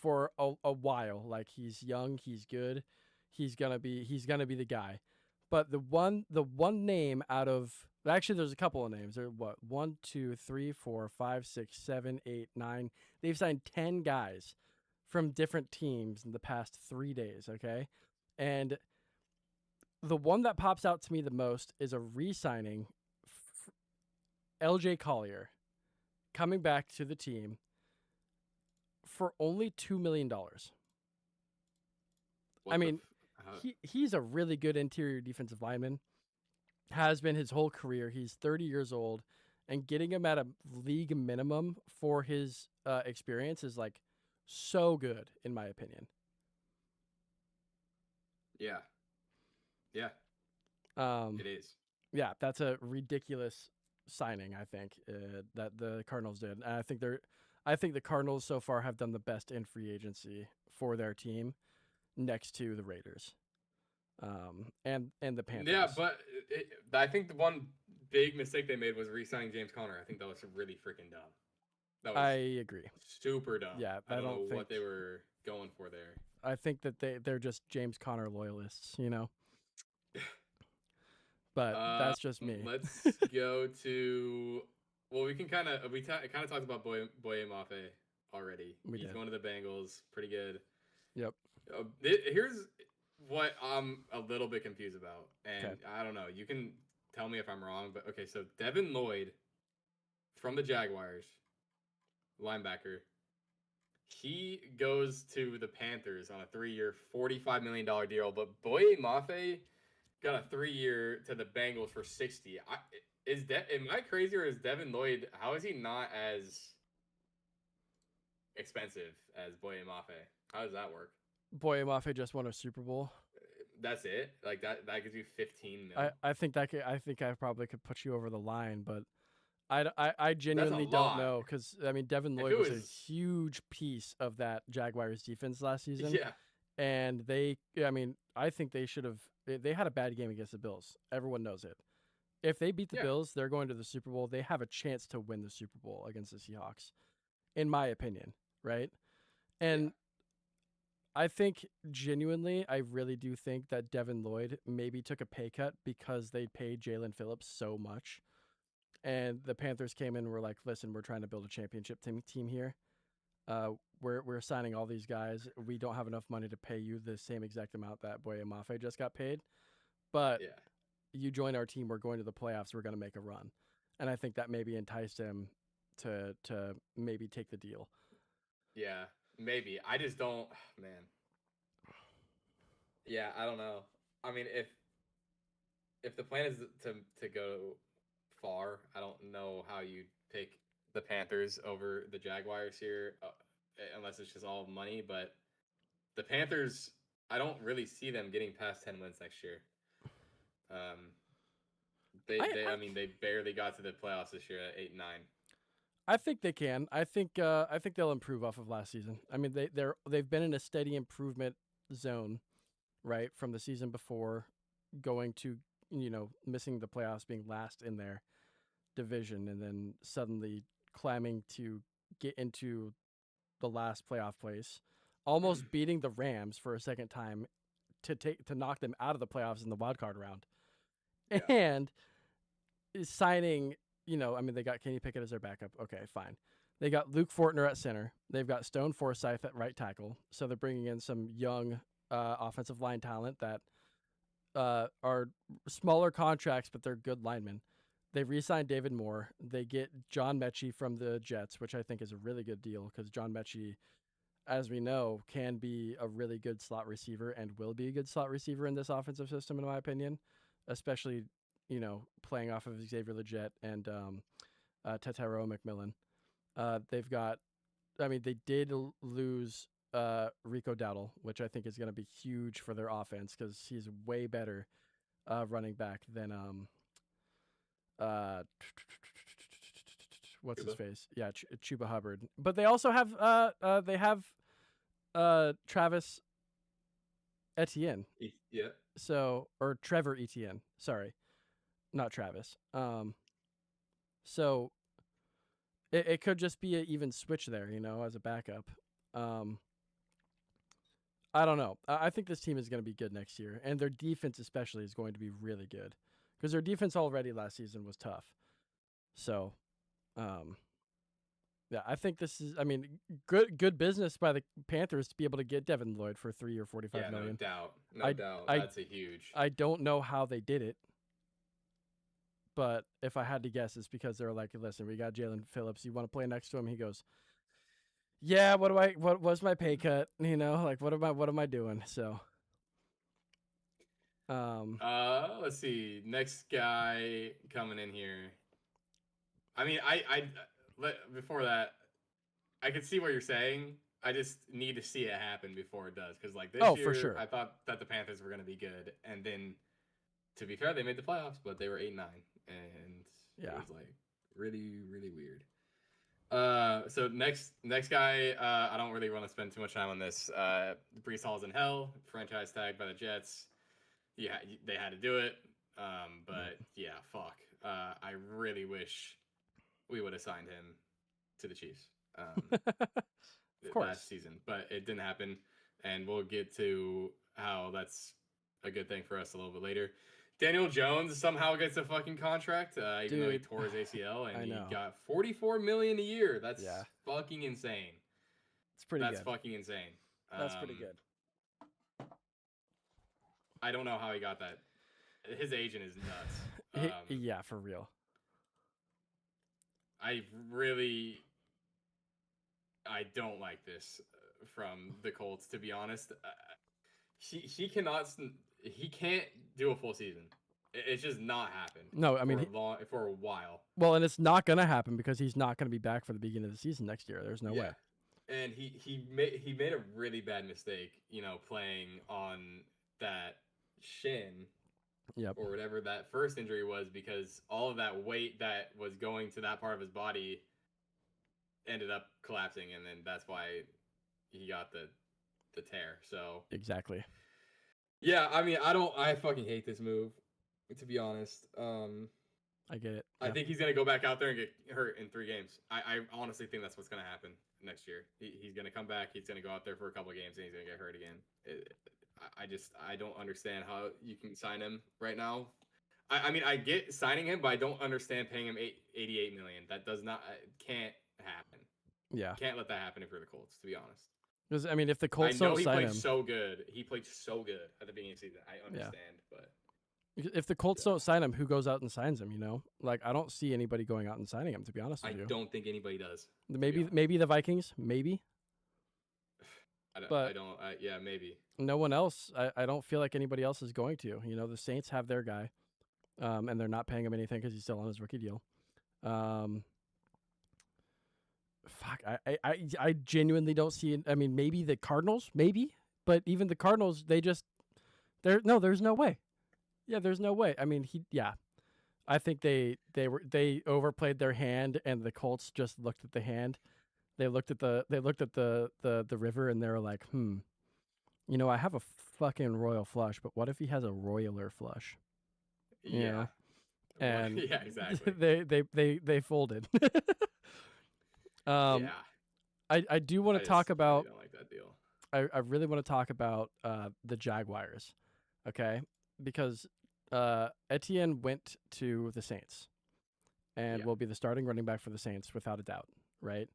for a while. Like he's young, he's good, he's gonna be the guy. But the one name out of actually, there's a couple of names. There, 1, 2, 3, 4, 5, 6, 7, 8, 9. They've signed 10 guys from different teams in the past 3 days. Okay, and the one that pops out to me the most is a re-signing, LJ Collier, coming back to the team for only $2 million. He's a really good interior defensive lineman. Has been his whole career. He's 30 years old, and getting him at a league minimum for his experience is like so good, in my opinion. Yeah. It is. Yeah, that's a ridiculous signing. I think that the Cardinals did. And I think the Cardinals so far have done the best in free agency for their team, next to the Raiders, and the Panthers. Yeah, but I think the one big mistake they made was re-signing James Conner. I think that was really freaking dumb. That was I agree. super dumb. Yeah, I don't know think what they were going for there. I think that they're just James Conner loyalists, you know. But that's just me. Let's go to. Well, we can kind of talked about Boye Mafe already. He's going to the Bengals. Pretty good. Yep. Here's what I'm a little bit confused about, and I don't know. You can tell me if I'm wrong, but okay. So Devin Lloyd from the Jaguars, linebacker. He goes to the Panthers on a 3-year, $45 million deal, but Boye Mafe got a 3-year to the Bengals for 60. Am I crazy, or is Devin Lloyd? How is he not as expensive as Boye Mafe? How does that work? Boye Mafe just won a Super Bowl. That's it. Like that gives you 15 million. I think I probably could put you over the line, but I genuinely don't know, because I mean Devin Lloyd was a huge piece of that Jaguars defense last season. Yeah. And I think they should have. They had a bad game against the Bills. Everyone knows it. If they beat the Bills, they're going to the Super Bowl. They have a chance to win the Super Bowl against the Seahawks, in my opinion, right? And I think genuinely, I really do think that Devin Lloyd maybe took a pay cut because they paid Jalen Phillips so much. And the Panthers came in and were like, listen, we're trying to build a championship team here. We're signing all these guys. We don't have enough money to pay you the same exact amount that Boye Mafe just got paid. But you join our team, we're going to the playoffs, we're going to make a run. And I think that maybe enticed him to maybe take the deal. Yeah, maybe. I just don't, man. Yeah, I don't know. I mean, if the plan is to go far, I don't know how you pick the Panthers over the Jaguars here, unless it's just all money. But the Panthers, I don't really see them getting past 10 wins next year. They barely got to the playoffs this year at 8-9. I think they can. I think they'll improve off of last season. I mean, they've been in a steady improvement zone, right, from the season before, going to missing the playoffs, being last in their division, and then suddenly climbing to get into the last playoff place, almost beating the Rams for a second time to knock them out of the playoffs in the wild card round, and signing. They got Kenny Pickett as their backup. Okay, fine. They got Luke Fortner at center. They've got Stone Forsythe at right tackle. So they're bringing in some young offensive line talent that are smaller contracts, but they're good linemen. They re-signed David Moore. They get John Mechie from the Jets, which I think is a really good deal, because John Mechie, as we know, can be a really good slot receiver and will be a good slot receiver in this offensive system, in my opinion, especially playing off of Xavier Legette and Tetairoa McMillan. They did lose Rico Dowdle, which I think is going to be huge for their offense, because he's way better running back than what's his face? Yeah, Chuba Hubbard. But they also have Travis Etienne. Yeah. So, or Trevor Etienne. Sorry, not Travis. So it could just be an even switch there, as a backup. I don't know. I think this team is going to be good next year, and their defense especially is going to be really good, because their defense already last season was tough. So, I think this is, good business by the Panthers to be able to get Devin Lloyd for 3 or $45 million. No doubt. That's a huge. I don't know how they did it, but if I had to guess, it's because they're like, listen, we got Jalen Phillips. You want to play next to him? He goes, yeah. What was my pay cut? What am I doing? So, let's see. Next guy coming in here. Before that, I can see what you're saying. I just need to see it happen before it does, because this year, for sure, I thought that the Panthers were going to be good, and then, to be fair, they made the playoffs, but they were 8-9, and it was really, really weird. So next guy, I don't really want to spend too much time on this. Breece Hall's in hell, franchise tagged by the Jets. Yeah, they had to do it. But yeah, fuck. I really wish we would have signed him to the Chiefs Of course. last season, but it didn't happen, and we'll get to how that's a good thing for us a little bit later. Daniel Jones somehow gets a fucking contract, even though he Dude, tore his ACL, and I he know. got $44 million a year. That's Yeah. fucking insane. It's pretty That's good. fucking insane. That's pretty good. I don't know how he got that. His agent is nuts. Yeah, for real. I don't like this from the Colts, to be honest. He can't do a full season. It's just not happened. No, I mean for a while. Well, and it's not gonna happen because he's not gonna be back for the beginning of the season next year. There's no way. And he made a really bad mistake, playing on that shin. Yep. Or whatever that first injury was, because all of that weight that was going to that part of his body ended up collapsing, and then that's why he got the tear. So exactly. Yeah, I mean, I fucking hate this move, to be honest. I get it. I think he's gonna go back out there and get hurt in 3 games. I honestly think that's what's gonna happen next year. He's gonna come back. He's gonna go out there for a couple of games and he's gonna get hurt again. I don't understand how you can sign him right now. I mean, I get signing him, but I don't understand paying him $88 million. That can't happen. Yeah. Can't let that happen if you're the Colts, to be honest. Because I mean, if the Colts I know don't he sign played him, so good. He played so good at the beginning of the season. I understand, but if the Colts don't sign him, who goes out and signs him? Like I don't see anybody going out and signing him. To be honest with you, I don't think anybody does. Maybe the Vikings, maybe. Yeah, maybe. No one else. I don't feel like anybody else is going to. The Saints have their guy, and they're not paying him anything because he's still on his rookie deal. I genuinely don't see it. I mean, maybe the Cardinals, but even the Cardinals, there's no way. Yeah, there's no way. I mean, I think they overplayed their hand, and the Colts just looked at the hand. They looked at the river, and they were like, I have a fucking royal flush, but what if he has a royaler flush? Yeah. And yeah, exactly. they folded. Yeah. I do want to talk about. I don't like that deal. I really want to talk about the Jaguars, okay? Because Etienne went to the Saints, and will be the starting running back for the Saints without a doubt, right?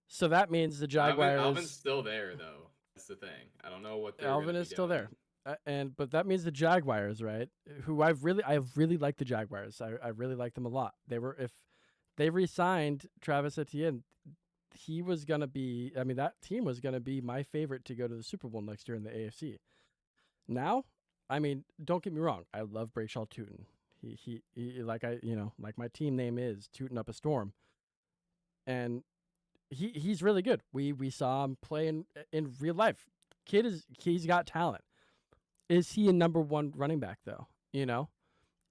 So that means the Jaguars. Alvin's still there, though. That's the thing. I don't know what Alvin is still there, but that means the Jaguars, right? Who I really like the Jaguars. I really like them a lot. If they re-signed Travis Etienne, he was gonna be. I mean, that team was gonna be my favorite to go to the Super Bowl next year in the AFC. Now, I mean, don't get me wrong. I love Brayshaw Tootin. He like my team name is Tootin' Up a Storm, and he's really good. We saw him play in real life. He's got talent. Is he a number 1 running back though?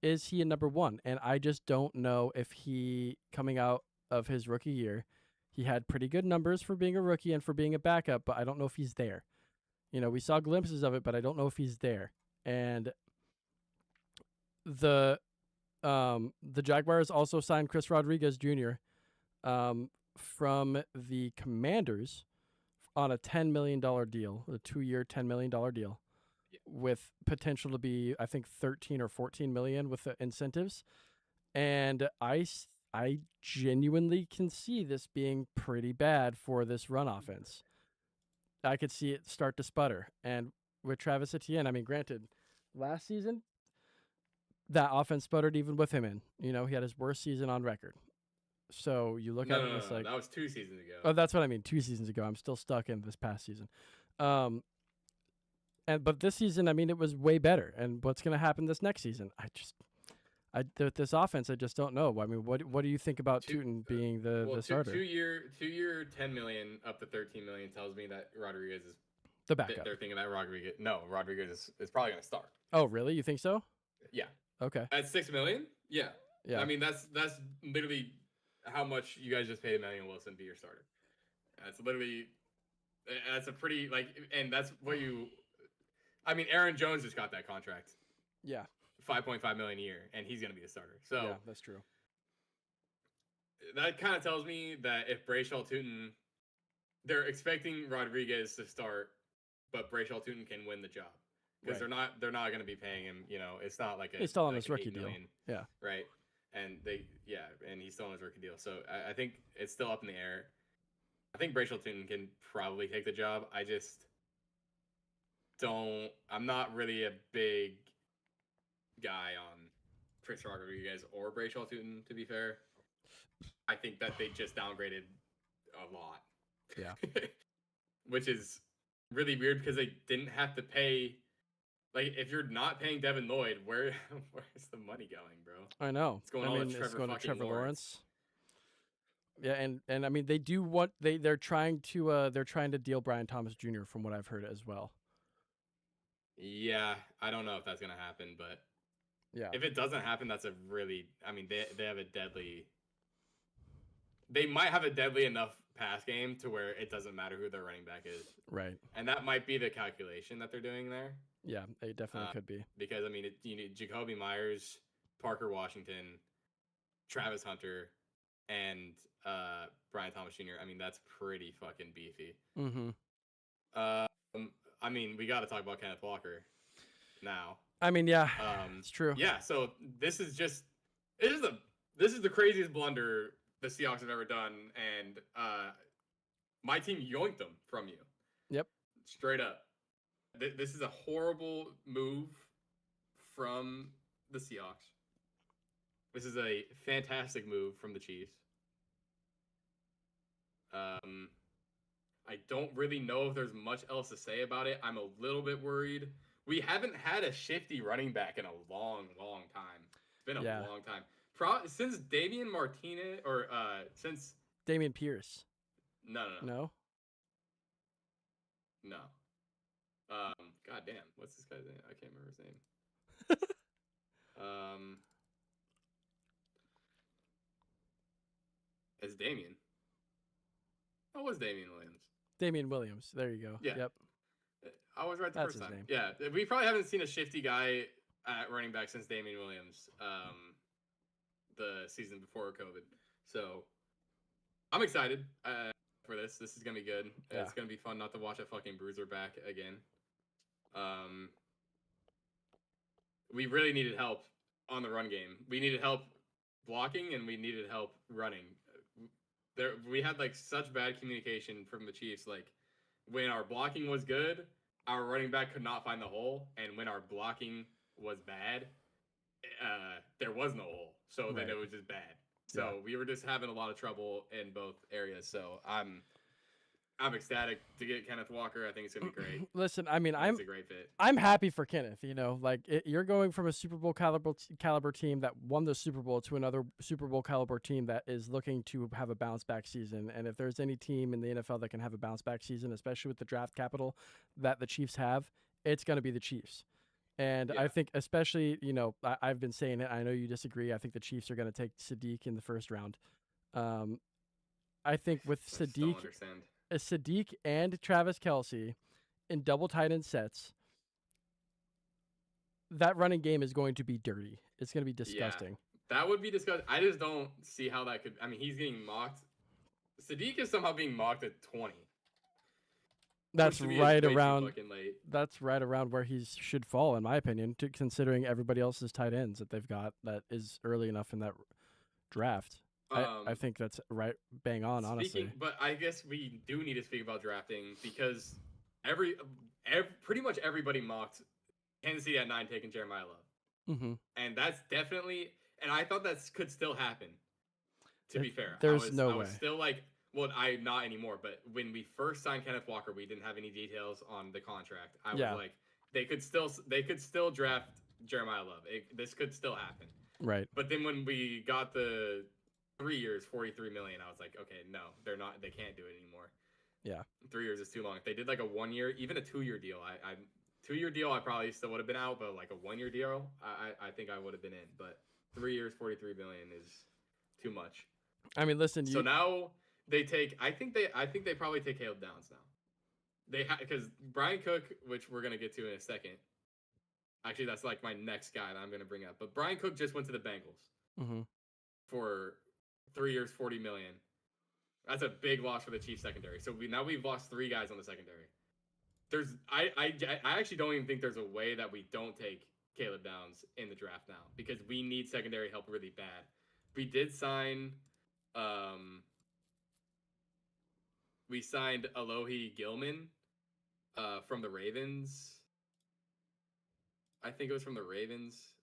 Is he a number 1? And I just don't know if he, coming out of his rookie year, he had pretty good numbers for being a rookie and for being a backup, but I don't know if he's there. We saw glimpses of it, but I don't know if he's there. And the Jaguars also signed Chris Rodriguez Jr. From the Commanders on a $10 million deal, a 2-year $10 million deal, with potential to be, I think, 13 or 14 million with the incentives. And I genuinely can see this being pretty bad for this run offense. I could see it start to sputter. And with Travis Etienne, I mean, granted, last season, that offense sputtered even with him in. He had his worst season on record. So you look at it and it's like... that was 2 seasons ago. Oh, that's what I mean, 2 seasons ago. I'm still stuck in this past season. But this season, I mean, it was way better. And what's going to happen this next season? This offense, I just don't know. I mean, what do you think about Tootin being the starter? 2-year $10 million up to 13 million tells me that Rodriguez is the backup. They're thinking that Rodriguez is probably going to start. Oh, really? You think so? Yeah. Okay. At $6 million? Yeah. Yeah. I mean, that's literally how much you guys just paid Emmanuel Wilson be your starter. That's a pretty, and that's what you. I mean, Aaron Jones just got that contract. Yeah. $5.5 million a year, and he's gonna be the starter. So yeah, that's true. that kind of tells me that if Brayshaw Tootin, they're expecting Rodriguez to start, but Brayshaw Tootin can win the job because Right. they're not going to be paying him. You know, it's not like He's still on like his an rookie $8 deal. million, Yeah. right? And and he's still on his rookie deal. So I think it's still up in the air. I think Brayshaw Tootin can probably take the job. I just don't. I'm not really a big guy on Chris Rodriguez or Brayshaw Tootin, to be fair. I think that they just downgraded a lot. Yeah. Which is really weird because they didn't have to pay. Like, if you're not paying Devin Lloyd, where's the money going, bro? I know. It's going I all to mean, it's Trevor going to fucking Trevor Lawrence. Yeah, and I mean they do want they're trying to deal Brian Thomas Jr. from what I've heard as well. Yeah, I don't know if that's gonna happen, but Yeah. if it doesn't happen, that's a really. I mean, they have a deadly. They might have a deadly enough pass game to where it doesn't matter who their running back is, Right. and that might be the calculation that they're doing there. Yeah, it definitely could be. Because I mean, you need Jacoby Myers, Parker Washington, Travis Hunter, and Brian Thomas Jr. I mean, that's pretty fucking beefy. Mm-hmm. I mean, we got to talk about Kenneth Walker now. I mean, yeah, it's true. Yeah, so this is the craziest blunder the Seahawks have ever done, and my team yoinked them from you. Yep. Straight up. This is a horrible move from the Seahawks. This is a fantastic move from the Chiefs. I don't really know if there's much else to say about it. I'm a little bit worried. We haven't had a shifty running back in a long, long time. It's been a long time. Since Damian Martinez, or since Damian Pierce. No. God damn, what's this guy's name? I can't remember his name. It's Damian. What was Damian Williams? Damian Williams. There you go. Yeah. Yep. I was right the That's first his time. name. Yeah, we probably haven't seen a shifty guy at running back since Damian Williams, the season before COVID. So I'm excited for this. This is gonna be good. Yeah. It's gonna be fun not to watch a fucking bruiser back again. We really needed help on the run game. We needed help blocking, and we needed help running. We had like such bad communication from the Chiefs. Like, when our blocking was good, our running back could not find the hole, and when our blocking was bad, there was no hole. So then it was just bad. So we were just having a lot of trouble in both areas. So I'm ecstatic to get Kenneth Walker. I think it's gonna be great. Listen, I mean, it's a great fit. I'm happy for Kenneth. You know, like you're going from a Super Bowl caliber team that won the Super Bowl to another Super Bowl caliber team that is looking to have a bounce back season. And if there's any team in the NFL that can have a bounce back season, especially with the draft capital that the Chiefs have, it's going to be the Chiefs. And I think, especially, you know, I've been saying it. I know you disagree. I think the Chiefs are going to take Sadiq in the first round. I think with Sadiq and Travis Kelce in double tight end sets, that running game is going to be dirty. It's going to be disgusting. Yeah, that would be disgusting. I just don't see how that could. I mean, he's getting mocked. Sadiq is somehow being mocked at 20. That's right around. That's right around where he should fall, in my opinion, considering everybody else's tight ends that they've got. That is early enough in that draft. I think that's right, bang on, honestly. But I guess we do need to speak about drafting because pretty much everybody mocked Kansas City at 9 taking Jeremiah Love. Mm-hmm. And that's definitely, and I thought that could still happen, to be fair. There's no way. I was still like, well, not anymore, but when we first signed Kenneth Walker, we didn't have any details on the contract. I was like, they could still draft Jeremiah Love. This could still happen. Right. But then when we got the 3 years, $43 million, I was like, okay, no, they're not. They can't do it anymore. Yeah. 3 years is too long. If they did like a 1 year, even a 2 year deal, 2 year deal, I probably still would have been out. But like a 1 year deal, I think I would have been in. But 3 years, $43 million is too much. I mean, listen. So now they take. I think they probably take Caleb Downs now. They because Brian Cook, which we're gonna get to in a second, Actually, that's like my next guy that I'm going to bring up. But Brian Cook just went to the Bengals for 3 years, $40 million. That's a big loss for the Chiefs secondary. So we've lost 3 guys on the secondary. I actually don't even think there's a way that we don't take Caleb Downs in the draft now because we need secondary help really bad. We did sign, Alohi Gilman, from the Ravens. I think it was from the Ravens.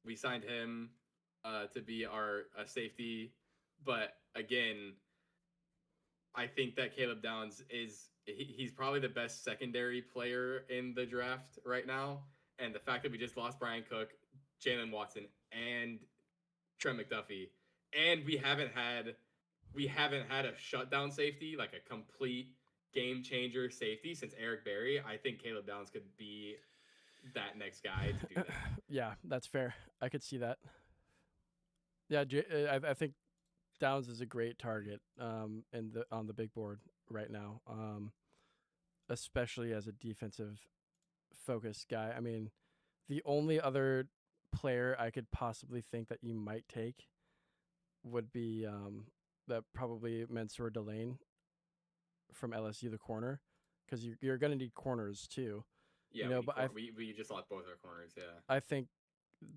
We signed him to be our safety, but again, I think that Caleb Downs he's probably the best secondary player in the draft right now. And the fact that we just lost Brian Cook, Jalen Watson, and Trent McDuffie, and we haven't had a shutdown safety, like a complete game changer safety since Eric Berry. I think Caleb Downs could be that next guy to do that. Yeah, that's fair. I could see that. Yeah, I think Downs is a great target on the big board right now, especially as a defensive focused guy. I mean, the only other player I could possibly think that you might take would be that probably Mansour Delane from LSU, the corner, because you're going to need corners too. Yeah, but we just lost both our corners. Yeah, I think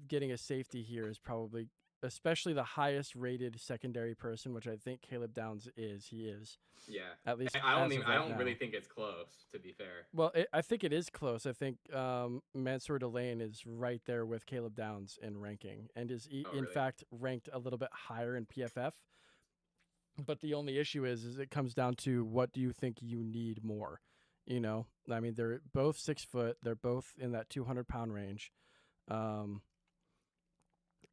getting a safety here is probably, especially the highest rated secondary person, which I think Caleb Downs is. He is. Yeah. At least I don't really think it's close, to be fair. Well, I think it is close. I think Mansour Delane is right there with Caleb Downs in ranking, and is in fact ranked a little bit higher in PFF. But the only issue is it comes down to what do you think you need more? You know, I mean, they're both 6 foot. They're both in that 200-pound range.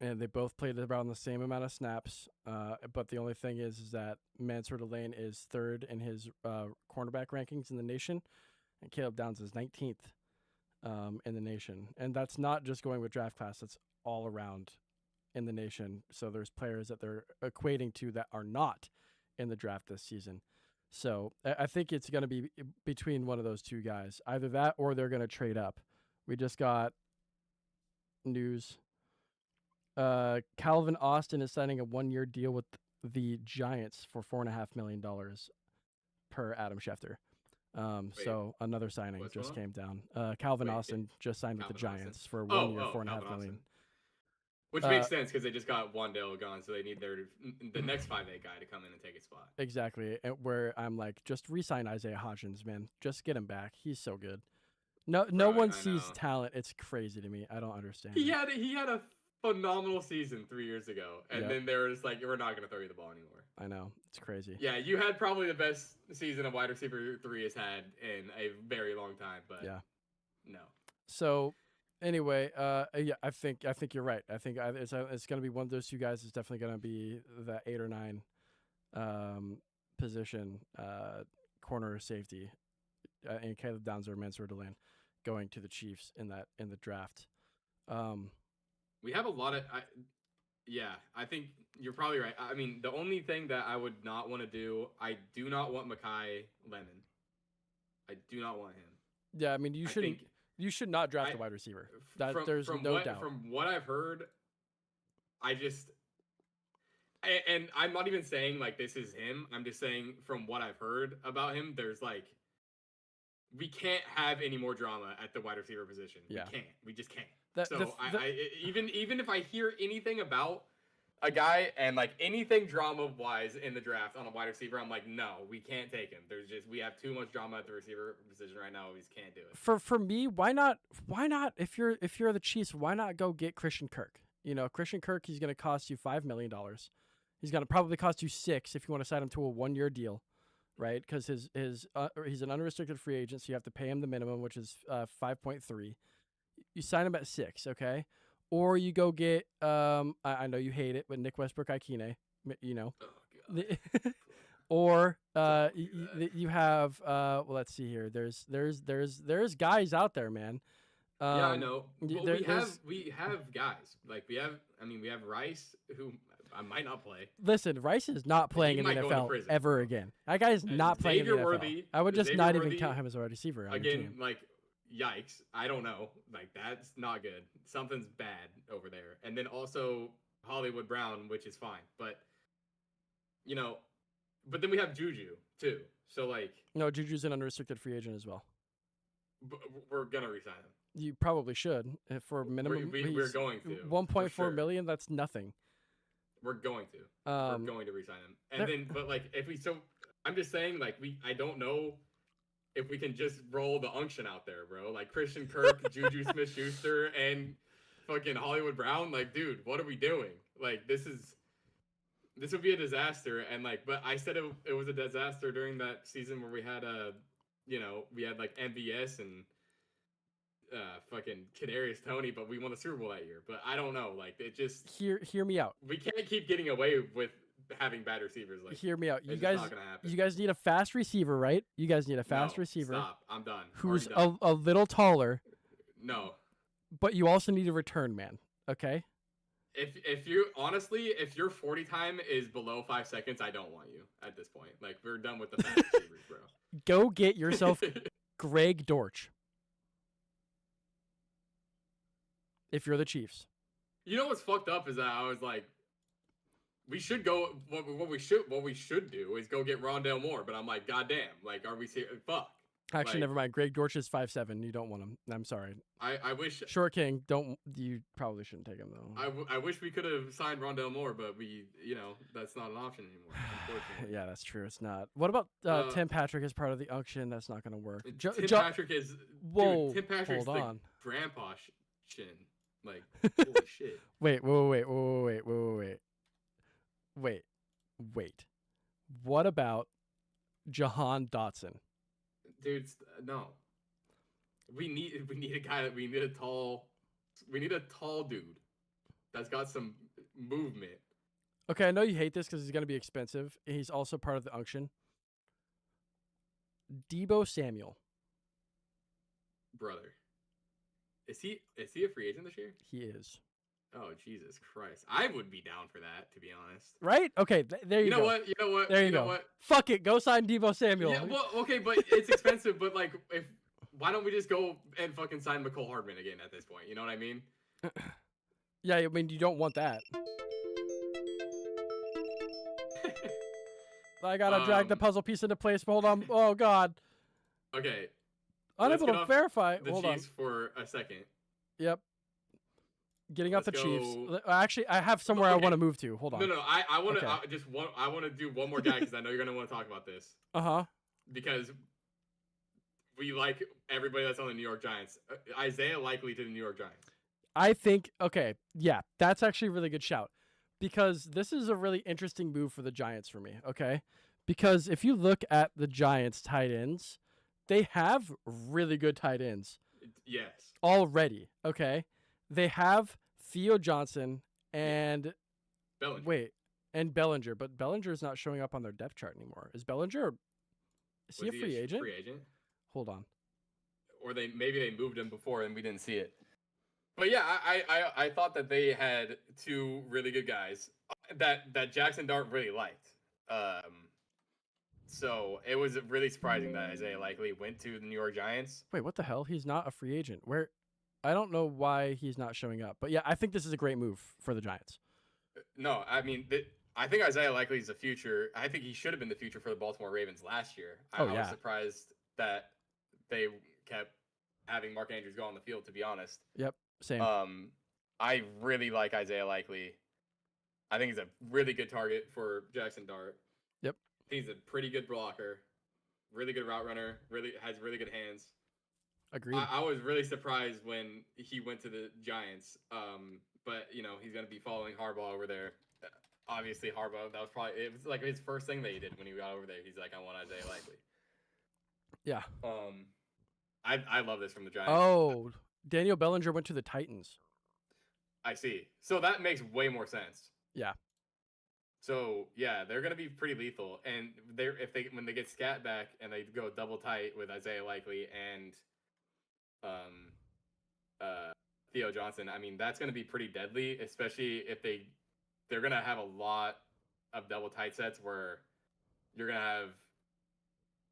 And they both played around the same amount of snaps. But the only thing is that Mansour Delane is 3rd in his cornerback rankings in the nation, and Caleb Downs is 19th in the nation. And that's not just going with draft class. That's all around in the nation. So there's players that they're equating to that are not in the draft this season. So I think it's going to be between one of those two guys. Either that or they're going to trade up. We just got news. Calvin Austin is signing a 1-year deal with the Giants for $4.5 million per Adam Schefter. So another signing just came down. Calvin Austin just signed with the Giants for 1 year, $4.5 million. Which makes sense because they just got Wan'Dale gone, so they need the next 5'8" guy to come in and take his spot. Exactly. Where I'm like, just re-sign Isaiah Hodgins, man. Just get him back. He's so good. No one sees talent. It's crazy to me. I don't understand. He had a phenomenal season 3 years ago, and then they were just like, we're not going to throw you the ball anymore. I know. It's crazy. Yeah, you had probably the best season a wide receiver 3 has had in a very long time, but no. So anyway, yeah, I think you're right. I think it's going to be one of those two guys. It's definitely going to be the 8 or 9 position, corner safety, and Caleb Downs or Mansour Delane going to the Chiefs in the draft. We have a lot of I think you're probably right. I mean, the only thing that I would not want to do, I do not want Makai Lemon. I do not want him. Yeah, I mean, you should not draft a wide receiver. There's no doubt. From what I've heard, and I'm not even saying like this is him. I'm just saying from what I've heard about him, there's like, we can't have any more drama at the wide receiver position. Yeah. We can't. We just can't. Even if I hear anything about a guy and like anything drama wise in the draft on a wide receiver, I'm like, no, we can't take him. We have too much drama at the receiver position right now. We just can't do it. For me, why not? If you're the Chiefs, why not go get Christian Kirk? You know, Christian Kirk, he's going to cost you $5 million. He's going to probably cost you $6 million if you want to sign him to a 1-year deal, right? Because he's an unrestricted free agent, so you have to pay him the minimum, which is 5.3. You sign him at 6, okay? Or you go get I know you hate it, but Nick Westbrook-Ikhine, you know. Or you have let's see here. There's guys out there, man. Yeah, I know. Well, we have guys. Like we have Rice, who I might not play. Listen, Rice is not playing in the NFL ever again. That guy is not playing in the NFL. I would just not even count him as a wide receiver. Again, like yikes. I don't know. Like, that's not good. Something's bad over there. And then also Hollywood Brown, which is fine. But, you know, but then we have Juju, too. So, like... No, Juju's an unrestricted free agent as well. We're going to resign him. You probably should. For minimum... We're going to. 1.4 million, that's nothing. We're going to. We're going to resign him. And then, but, like, if we... So, I'm just saying, like, I don't know if we can just roll the unction out there, bro. Like, Christian Kirk, Juju Smith-Schuster, and fucking Hollywood Brown. Like, dude, what are we doing? Like, this would be a disaster. And, like, but I said it was a disaster during that season where we had we had, like, MVS and fucking Kadarius Toney, but we won the Super Bowl that year. But I don't know. Like, it just... Hear me out. We can't keep getting away with having bad receivers. Like, hear me out. You not gonna happen. You guys need a fast receiver, right? You guys need a fast receiver. Stop. I'm done. Who's done. a little taller. No. But you also need a return man. Okay. If your 40 time is below 5 seconds, I don't want you at this point. Like, we're done with the fast receivers, bro. Go get yourself Greg Dortch. If you're the Chiefs. You know what's fucked up is that I was like, we should go. What we should do is go get Rondale Moore. But I'm like, goddamn, like, are we serious? Fuck. Actually, like, never mind. Greg Dortch is 5'7". You don't want him. I'm sorry. I wish. Short King, you probably shouldn't take him though. I wish we could have signed Rondale Moore, but that's not an option anymore. Unfortunately. Yeah, that's true. It's not. What about Tim Patrick as part of the unction? That's not going to work. Tim Patrick is. Whoa. Dude, Tim Patrick's hold on. The grandpa chin. Like, holy shit. Wait. What about Jahan Dotson? Dude, no. We need a guy we need a tall dude that's got some movement. Okay, I know you hate this because he's going to be expensive. He's also part of the unction. Deebo Samuel. Brother. Is he a free agent this year? He is. Oh, Jesus Christ. I would be down for that, to be honest. Right? Okay, there you go. You know what? There you go. What? Fuck it. Go sign Deebo Samuel. Yeah, well, okay, but it's expensive. But, like, why don't we just go and fucking sign McCole Hardman again at this point? You know what I mean? Yeah, I mean, you don't want that. I gotta drag the puzzle piece into place. Hold on. Oh, God. Okay. Unable to verify. The Hold Chiefs on. for a second. Yep. Getting off the Let's Chiefs. go. Actually, I have somewhere I want to move to. Hold on. No. I want to Okay. I want to do one more guy because I know you're gonna want to talk about this. Because we like everybody that's on the New York Giants. Isaiah Likely to the New York Giants. I think. Okay. Yeah, that's actually a really good shout because this is a really interesting move for the Giants for me. Okay, because if you look at the Giants tight ends, they have really good tight ends. Yes. Already. Okay. They have Theo Johnson and Bellinger, but Bellinger is not showing up on their depth chart anymore. Is Bellinger? Is he a free agent? Free agent. Hold on. Or maybe they moved him before and we didn't see it. But yeah, I thought that they had two really good guys that Jackson Dart really liked. So it was really surprising that Isaiah Likely went to the New York Giants. Wait, what the hell? He's not a free agent. Where? I don't know why he's not showing up. But yeah, I think this is a great move for the Giants. No, I mean, I think Isaiah Likely is the future. I think he should have been the future for the Baltimore Ravens last year. I was surprised that they kept having Mark Andrews go on the field, to be honest. Yep, same. I really like Isaiah Likely. I think he's a really good target for Jackson Dart. Yep. He's a pretty good blocker, really good route runner, has really good hands. Agreed. I was really surprised when he went to the Giants. But he's gonna be following Harbaugh over there. Obviously, Harbaugh. It was like his first thing that he did when he got over there. He's like, I want Isaiah Likely. Yeah. I love this from the Giants. Oh, Daniel Bellinger went to the Titans. I see. So that makes way more sense. Yeah. So yeah, they're gonna be pretty lethal, and when they get Scat back and they go double tight with Isaiah Likely and Theo Johnson, I mean that's gonna be pretty deadly, especially if they're gonna have a lot of double tight sets where you're gonna have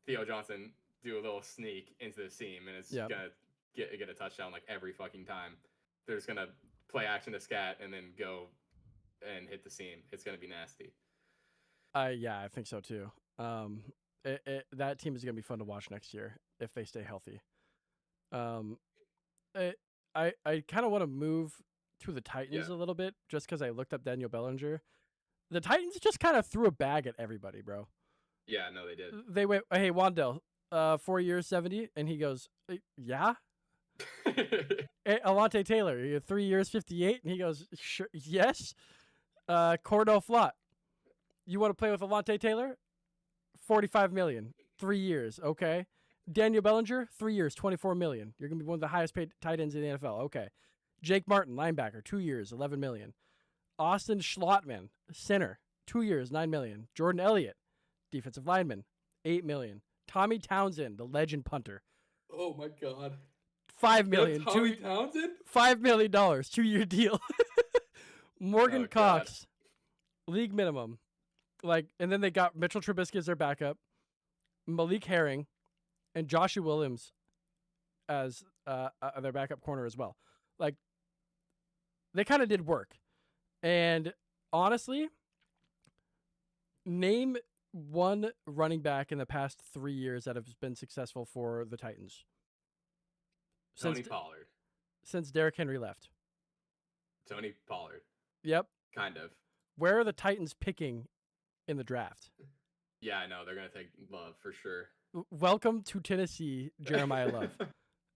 Theo Johnson do a little sneak into the seam, and it's gonna get a touchdown like every fucking time. They're just gonna play action to scat and then go and hit the seam. It's gonna be nasty. Yeah, I think so too. That team is gonna be fun to watch next year if they stay healthy. Um, I kind of want to move to the Titans a little bit just because I looked up Daniel Bellinger. The Titans just kind of threw a bag at everybody, bro. Yeah, no, they did. They went, hey, Wandell, 4 years, 70, and he goes, yeah. Alante Taylor, 3 years, 58, and he goes, sure, yes. Cordell Flott, you want to play with Alante Taylor? 45 million, 3 years, okay. Daniel Bellinger, 3 years, 24 million. You're gonna be one of the highest paid tight ends in the NFL, okay. Jake Martin, linebacker, 2 years, 11 million. Austin Schlottman, center, 2 years, 9 million. Jordan Elliott, defensive lineman, 8 million. Tommy Townsend, the legend punter, Oh my god. $5 million. Tommy Townsend? $5 million, 2-year deal. Morgan Oh, God. Cox, league minimum. And then they got Mitchell Trubisky as their backup, Malik Herring, and Joshua Williams as their backup corner as well. Like, they kind of did work. And honestly, name one running back in the past 3 years that has been successful for the Titans. Tony Pollard. Since Derrick Henry left. Tony Pollard. Yep. Kind of. Where are the Titans picking in the draft? Yeah, I know. They're going to take Love for sure. Welcome to Tennessee, Jeremiah Love.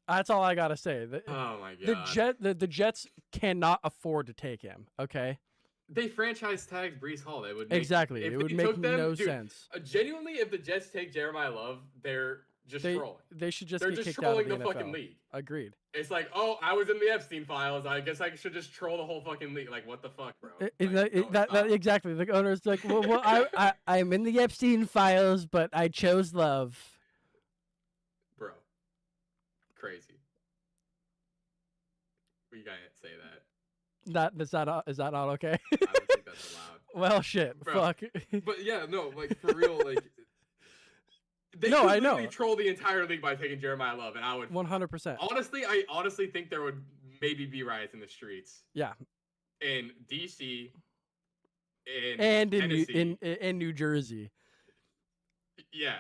That's all I got to say. Oh, my God. The Jets cannot afford to take him, okay? They franchise tagged Breece Hall. They would exactly. It would make no sense. Genuinely, if the Jets take Jeremiah Love, they're just trolling. They should just they're be just kicked out of trolling the the NFL. fucking league. Agreed. It's like, oh, I was in the Epstein files. I guess I should just troll the whole fucking league. Like, what the fuck, bro? Exactly. The owner's like, well, I'm in the Epstein files, but I chose Love. Bro, crazy. We can't say that. Is that not okay? I don't think that's allowed. Well, shit. Bro, fuck. But yeah, no, like for real, like. They No, could I know. literally troll the entire league by taking Jeremiah Love, and I would 100%. I honestly think there would maybe be riots in the streets. Yeah. In DC, and Tennessee. in New Jersey. Yeah.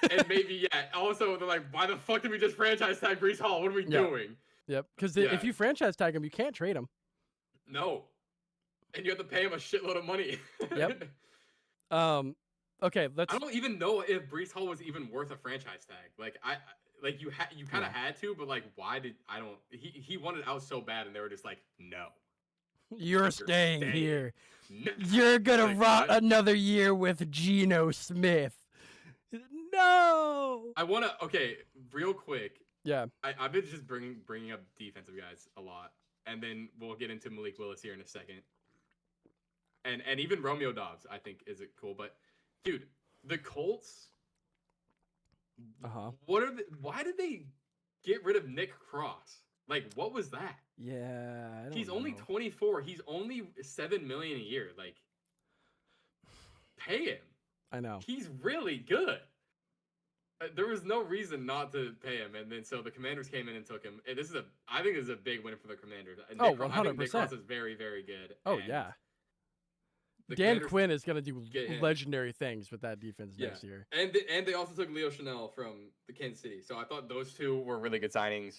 And maybe, yeah. Also, they're like, why the fuck did we just franchise tag Breece Hall? What are we doing? Yep. Because if you franchise tag him, you can't trade him. No. And you have to pay him a shitload of money. Yep. Okay, I don't even know if Breece Hall was even worth a franchise tag. Like you kind of had to, but like why did he wanted out so bad, and they were just like, no. You're staying here. No. You're gonna rot another year with Geno Smith. No. I wanna real quick. Yeah. I've been just bringing up defensive guys a lot, and then we'll get into Malik Willis here in a second. And even Romeo Doubs, I think, is cool, but. Dude, the Colts. Why did they get rid of Nick Cross? Like, what was that? Yeah, he's only 24. He's only $7 million a year. Like, pay him. I know. He's really good. There was no reason not to pay him, and then so the Commanders came in and took him. And I think this is a big win for the Commanders. 100%. I think Nick Cross is very, very good. Oh yeah. Dan Quinn is going to do legendary things with that defense next year. And they also took Leo Chanel from the Kansas City. So I thought those two were really good signings.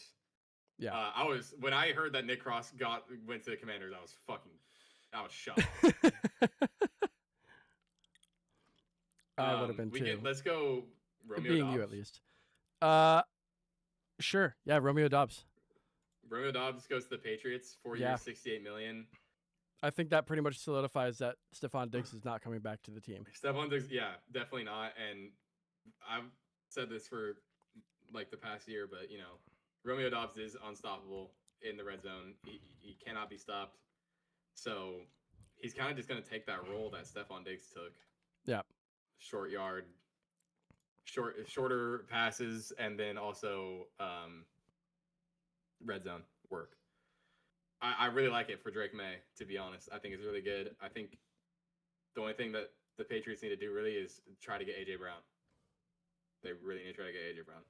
Yeah. When I heard that Nick Cross went to the Commanders, I was shocked. I would have been too. Let's go Romeo Being Doubs. you at least. Sure. Yeah, Romeo Doubs. Romeo Doubs goes to the Patriots, 4 years, $68 million. I think that pretty much solidifies that Stephon Diggs is not coming back to the team. Stephon Diggs, yeah, definitely not. And I've said this for like the past year, but Romeo Doubs is unstoppable in the red zone. He cannot be stopped. So he's kind of just going to take that role that Stephon Diggs took. Yeah. Short yard, shorter passes, and then also red zone work. I really like it for Drake May, to be honest. I think it's really good. I think the only thing that the Patriots need to do really is try to get A.J. Brown. They really need to try to get A.J. Brown.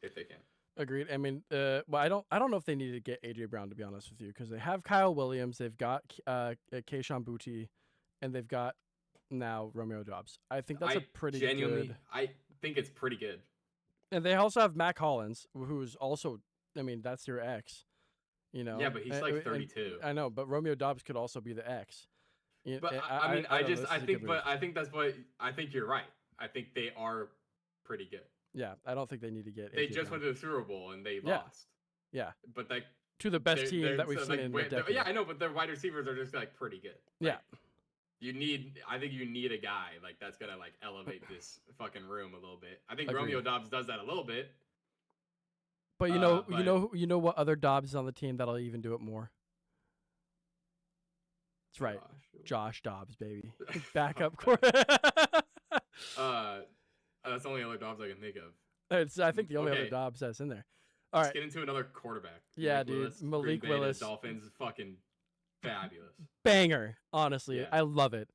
If they can. Agreed. I mean, well, I don't know if they need to get AJ Brown, to be honest with you, because they have Kyle Williams, they've got Keishawn Boutte, and they've got now Romeo Dobbs. I think that's a pretty good. I think it's pretty good. And they also have Mac Hollins, who's also, I mean, that's your X. You know. Yeah, but he's like 32. I know, but Romeo Dobbs could also be the X. But I think that's what I think you're right. I think they are pretty good. Yeah, I don't think they need to get. They just went to the Super Bowl and they lost. Yeah, but like to the best team that we've seen in the decade. Yeah, I know, but their wide receivers are just like pretty good. Like, I think you need a guy like that's gonna like elevate this fucking room a little bit. I think Romeo Dobbs does that a little bit. But you know what other Dobbs is on the team that'll even do it more. That's right, Josh Dobbs, baby, backup quarterback. That's the only other Dobbs I can think of. It's I think the only other Dobbs that's in there. All right, let's get into another quarterback. Yeah, Malik Willis. Dolphins, fucking fabulous. Banger, honestly, I love it.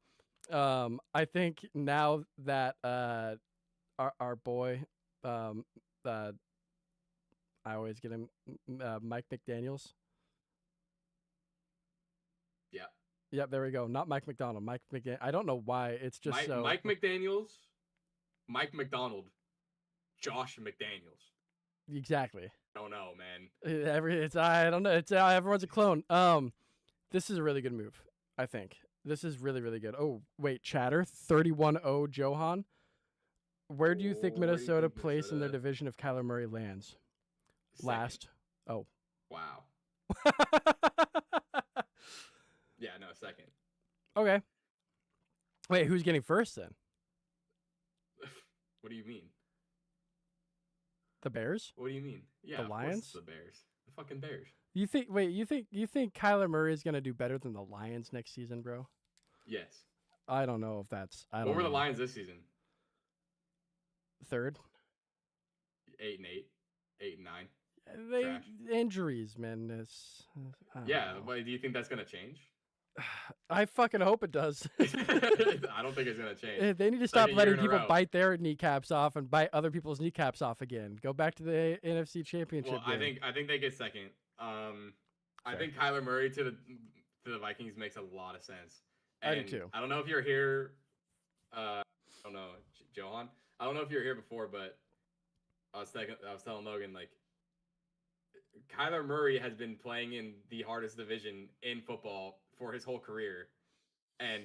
I think now that our boy, I always get him, Mike McDaniels. Yeah. Yep, there we go. Not Mike McDonald. Mike McDaniel. I don't know why. It's just Mike McDaniels, Mike McDonald, Josh McDaniels. Exactly. I don't know, man. I don't know. It's everyone's a clone. This is a really good move. I think this is really, really good. Oh wait, chatter 31-0 Johan. Where do you think Minnesota plays in their division if Kyler Murray lands? Second. Last. Oh. Wow. Yeah, no, second. Okay. Wait, who's getting first then? What do you mean? The Bears? What do you mean? Yeah, the Lions? The Bears. The fucking Bears. You think Kyler Murray is gonna do better than the Lions next season, bro? Yes. I don't know if that's What were the Lions this season? Third. 8-8. 8-9. Injuries, man. Yeah, but do you think that's gonna change? I fucking hope it does. I don't think it's gonna change. They need to stop letting people bite their kneecaps off and bite other people's kneecaps off again. Go back to the NFC Championship game. I think they get second. I think Kyler Murray to the Vikings makes a lot of sense. And I do too. I don't know if you're here. I don't know, Johan. I don't know if you're here before, but I was telling Logan, like, Kyler Murray has been playing in the hardest division in football for his whole career, and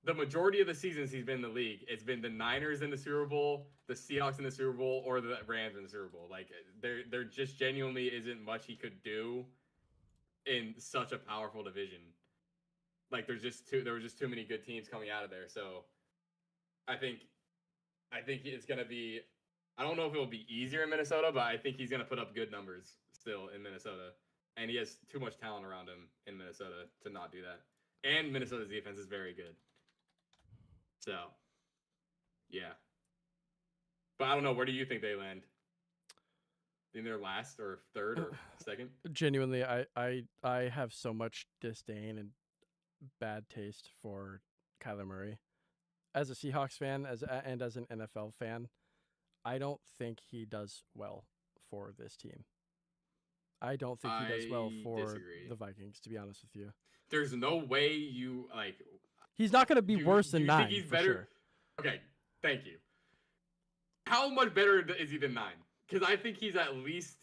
the majority of the seasons he's been in the league, it's been the Niners in the Super Bowl, the Seahawks in the Super Bowl, or the Rams in the Super Bowl. Like, there just genuinely isn't much he could do in such a powerful division. Like, there were just too many good teams coming out of there. So I think it's gonna be. I don't know if it will be easier in Minnesota, but I think he's gonna put up good numbers still in Minnesota, and he has too much talent around him in Minnesota to not do that. And Minnesota's defense is very good. So, yeah. But I don't know. Where do you think they land? In their last or third or second? Genuinely, I have so much disdain and bad taste for Kyler Murray. As a Seahawks fan, and as an NFL fan, I don't think he does well for this team. I don't think he does well for the Vikings, to be honest with you. There's no way you, like... He's not going to be worse than 9, think he's better? Sure. Okay, thank you. How much better is he than 9? Because I think he's at least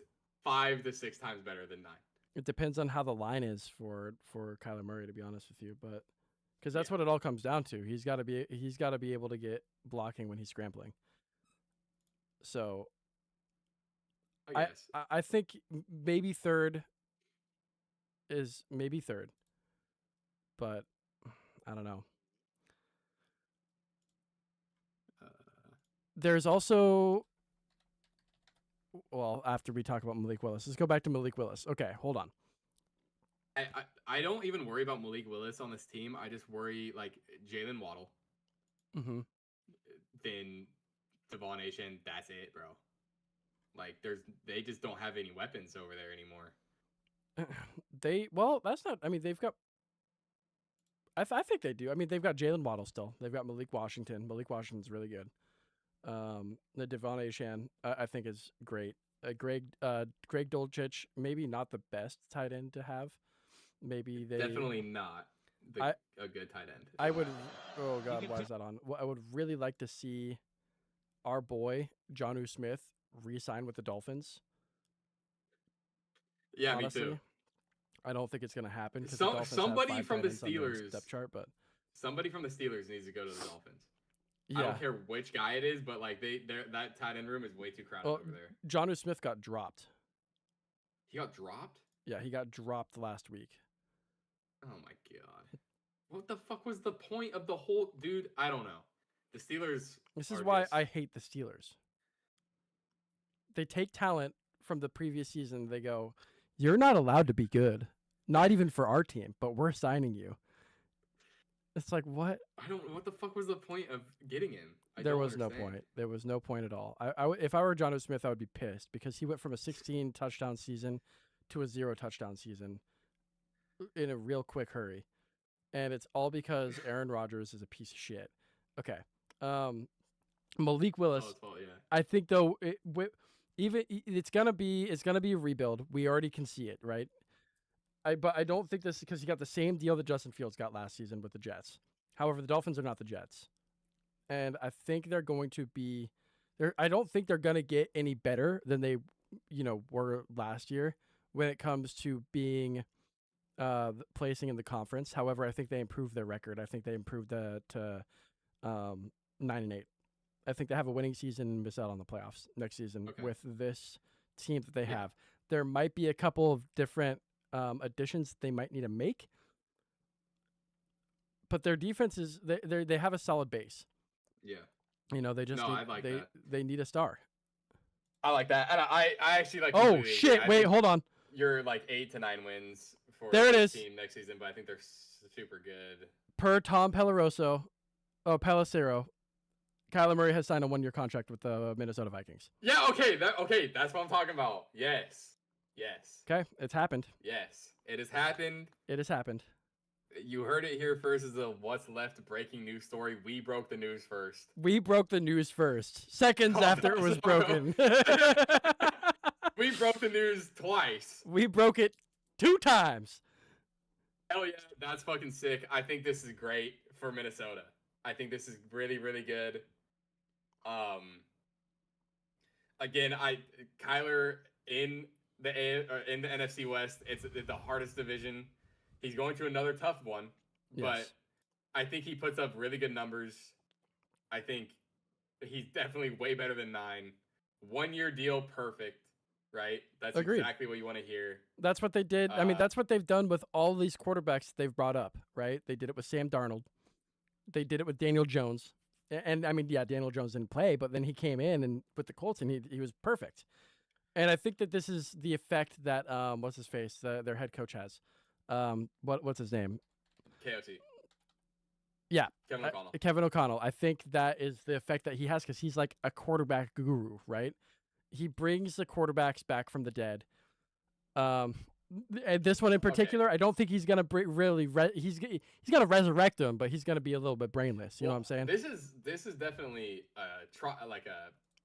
5 to 6 times better than 9. It depends on how the line is for Kyler Murray, to be honest with you, but because that's what it all comes down to. He's got to be able to get blocking when he's scrambling. So I think maybe third, but I don't know. There's also, well, after we talk about Malik Willis, let's go back to Malik Willis. Okay, hold on. I don't even worry about Malik Willis on this team. I just worry, like, Jalen Waddle. Mm-hmm. Then Devon Achane, that's it, bro. Like, they just don't have any weapons over there anymore. That's not. I mean, they've got. I think they do. I mean, they've got Jalen Waddle still. They've got Malik Washington. Malik Washington's really good. The Devon Achane, I think is great. Greg Dulcich, maybe not the best tight end to have. Maybe they Definitely not a good tight end. I would. Oh God, why is that on? I would really like to see our boy Jonnu Smith re-sign with the Dolphins. Yeah, honestly. me too. I don't think it's gonna happen because somebody from the Steelers depth chart, but somebody from the Steelers needs to go to the Dolphins. yeah, I don't care which guy it is, but like that tight end room is way too crowded over there. Jonnu Smith got dropped. He got dropped? Yeah, he got dropped last week. Oh my God. What the fuck was the point of the whole dude? I don't know. The Steelers. This is why I hate the Steelers. They take talent from the previous season. They go, "You're not allowed to be good. Not even for our team, but we're signing you." It's like, what? I don't. What the fuck was the point of getting him? There was no point. There was no point at all. If I were Jonnu Smith, I would be pissed because he went from a 16 touchdown season to a 0 touchdown season in a real quick hurry, and it's all because Aaron Rodgers is a piece of shit. Okay, Malik Willis. Yeah. I think though, it's gonna be a rebuild. We already can see it, right? But I don't think this because he got the same deal that Justin Fields got last season with the Jets. However, the Dolphins are not the Jets, and I think they're going to be. I don't think they're gonna get any better than they, were last year when it comes to being, placing in the conference. However, I think they improved their record. I think they improved to 9-8. I think they have a winning season and miss out on the playoffs next season with this team that they have. There might be a couple of different additions they might need to make, but their defense is they have a solid base. Yeah, they just they need a star. I like that, and I actually like. Oh shit! Wait, hold on. You're like 8 to 9 wins for there it is. Team next season, but I think they're super good. Per Tom Pelissero, Kyler Murray has signed a 1-year contract with the Minnesota Vikings. Yeah. Okay. That's what I'm talking about. Yes. Okay, it's happened. Yes, it has happened. It has happened. You heard it here first as a What's Left breaking news story. We broke the news first. We broke the news first. Seconds after it was broken. We broke the news twice. We broke it 2 times. Hell yeah, that's fucking sick. I think this is great for Minnesota. I think this is really, really good. Again, Kyler in the NFC West, it's the hardest division. He's going to another tough one, but I think he puts up really good numbers. I think he's definitely way better than 9. 1-year deal, perfect, right? That's Agreed. Exactly what you want to hear. That's what they did. I mean, that's what they've done with all these quarterbacks they've brought up, right? They did it with Sam Darnold. They did it with Daniel Jones. And I mean, yeah, Daniel Jones didn't play, but then he came in and with the Colts and he was perfect. And I think that this is the effect that what's his face, their head coach has. What's his name? KOC. Yeah, Kevin O'Connell. Kevin O'Connell. I think that is the effect that he has because he's like a quarterback guru, right? He brings the quarterbacks back from the dead. And this one in particular, I don't think he's gonna he's gonna resurrect him, but he's gonna be a little bit brainless. You know what I'm saying? This is definitely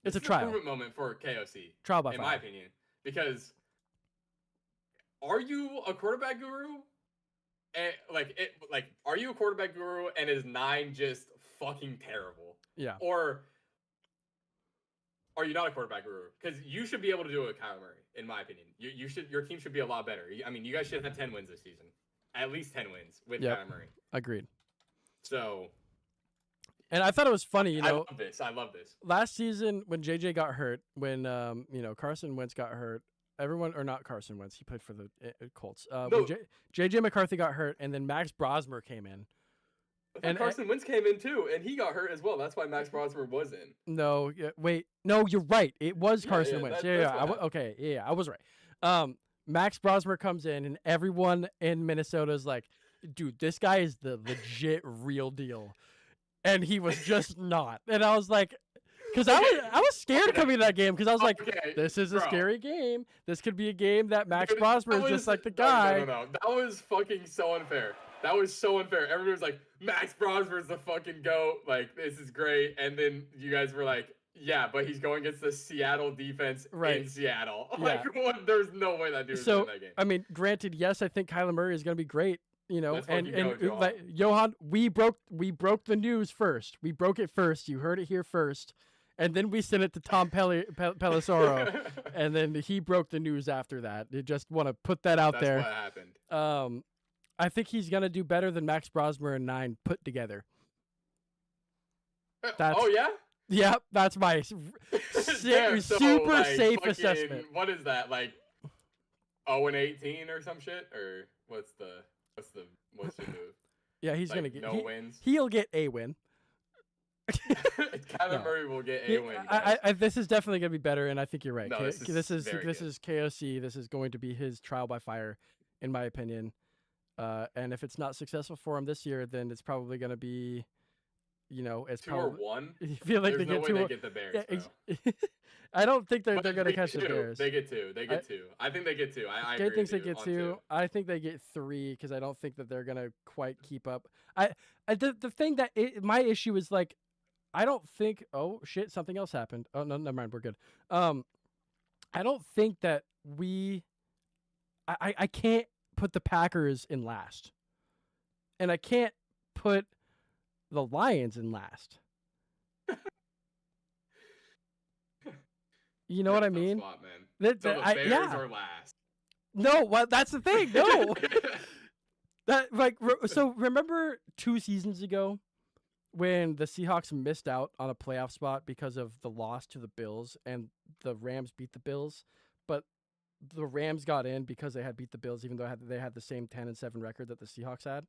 it's a trial improvement moment for KOC. Trial by fire, in my opinion, because are you a quarterback guru? And are you a quarterback guru and is 9 just fucking terrible? Yeah. Or are you not a quarterback guru? Because you should be able to do it with Kyler Murray, in my opinion. Your team should be a lot better. I mean, you guys should have 10 wins this season, at least 10 wins with Kyler Murray. Agreed. So. And I thought it was funny, I love this. Last season when JJ got hurt, when Carson Wentz got hurt, not Carson Wentz, he played for the Colts. When JJ McCarthy got hurt, and then Max Brosmer came in. And Carson Wentz came in too, and he got hurt as well. That's why Max Brosmer was in. No, you're right. It was Carson Wentz. I was right. Max Brosmer comes in, and everyone in Minnesota is like, dude, this guy is the legit real deal. And he was just not. And I was like, because I was scared coming to that game because I was like, this is a scary game. This could be a game that Max Brosmer is just like the guy. No. That was fucking so unfair. That was so unfair. Everybody was like, Max Brosmer's the fucking GOAT. Like, this is great. And then you guys were like, Yeah, but he's going against the Seattle defense Right. in Seattle. Yeah. Like, what? There's no way that dude is So in that game. I mean, granted, yes, I think Kyler Murray is going to be great. You know, Let's and fucking go, Johan. like, Johan, we broke the news first. We broke it first. You heard it here first, and then we sent it to Tom Pelissero, and then he broke the news after that. I just want to put that out That's there. what happened. I think he's going to do better than Max Brosmer and 9 put together. Oh yeah. Yep, that's my Damn, so, super like, safe fucking, assessment. What is that, like 0-18 or some shit, or what's the move? Yeah, he's Like, gonna get no wins. He'll get a win. Kyler No. Murray will get a win. This is definitely gonna be better, and I think you're right. No, this is very good. KOC. This is going to be his trial by fire, in my opinion. And if it's not successful for him this year, then it's probably gonna be, you know, it's 2 or probably 1. I feel like There's they no get way 2. they get the Bears, Yeah, bro. I don't think they're But gonna they catch get the 2. Bears. They get 2. They get 2. I think they get 2. I agree Gate thinks with they you get on 2. I think they get 3 because I don't think that they're gonna quite keep up. The thing that my issue is, like, I don't think. Oh shit! Something else happened. Oh no, never mind. We're good. I don't think that we. I can't put the Packers in last, and I can't put the Lions in last. You know what I Tough mean? spot, man. So the Bears are last. No, well, that's the thing. No, that like so. Remember 2 seasons ago when the Seahawks missed out on a playoff spot because of the loss to the Bills, and the Rams beat the Bills, but the Rams got in because they had beat the Bills, even though they had the same 10-7 record that the Seahawks had.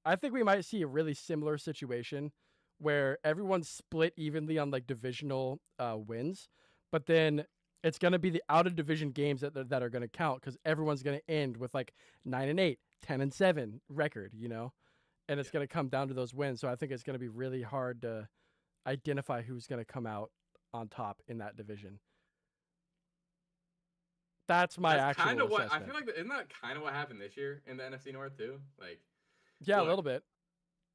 I think we might see a really similar situation where everyone's split evenly on like divisional wins, but then it's going to be the out of division games that are going to count because everyone's going to end with like 9-8, 10-7 record, you know, and it's going to come down to those wins. So I think it's going to be really hard to identify who's going to come out on top in that division. That's actual kind of what assessment. I feel like. Isn't that kind of what happened this year in the NFC North too? Like, yeah, look, a little bit.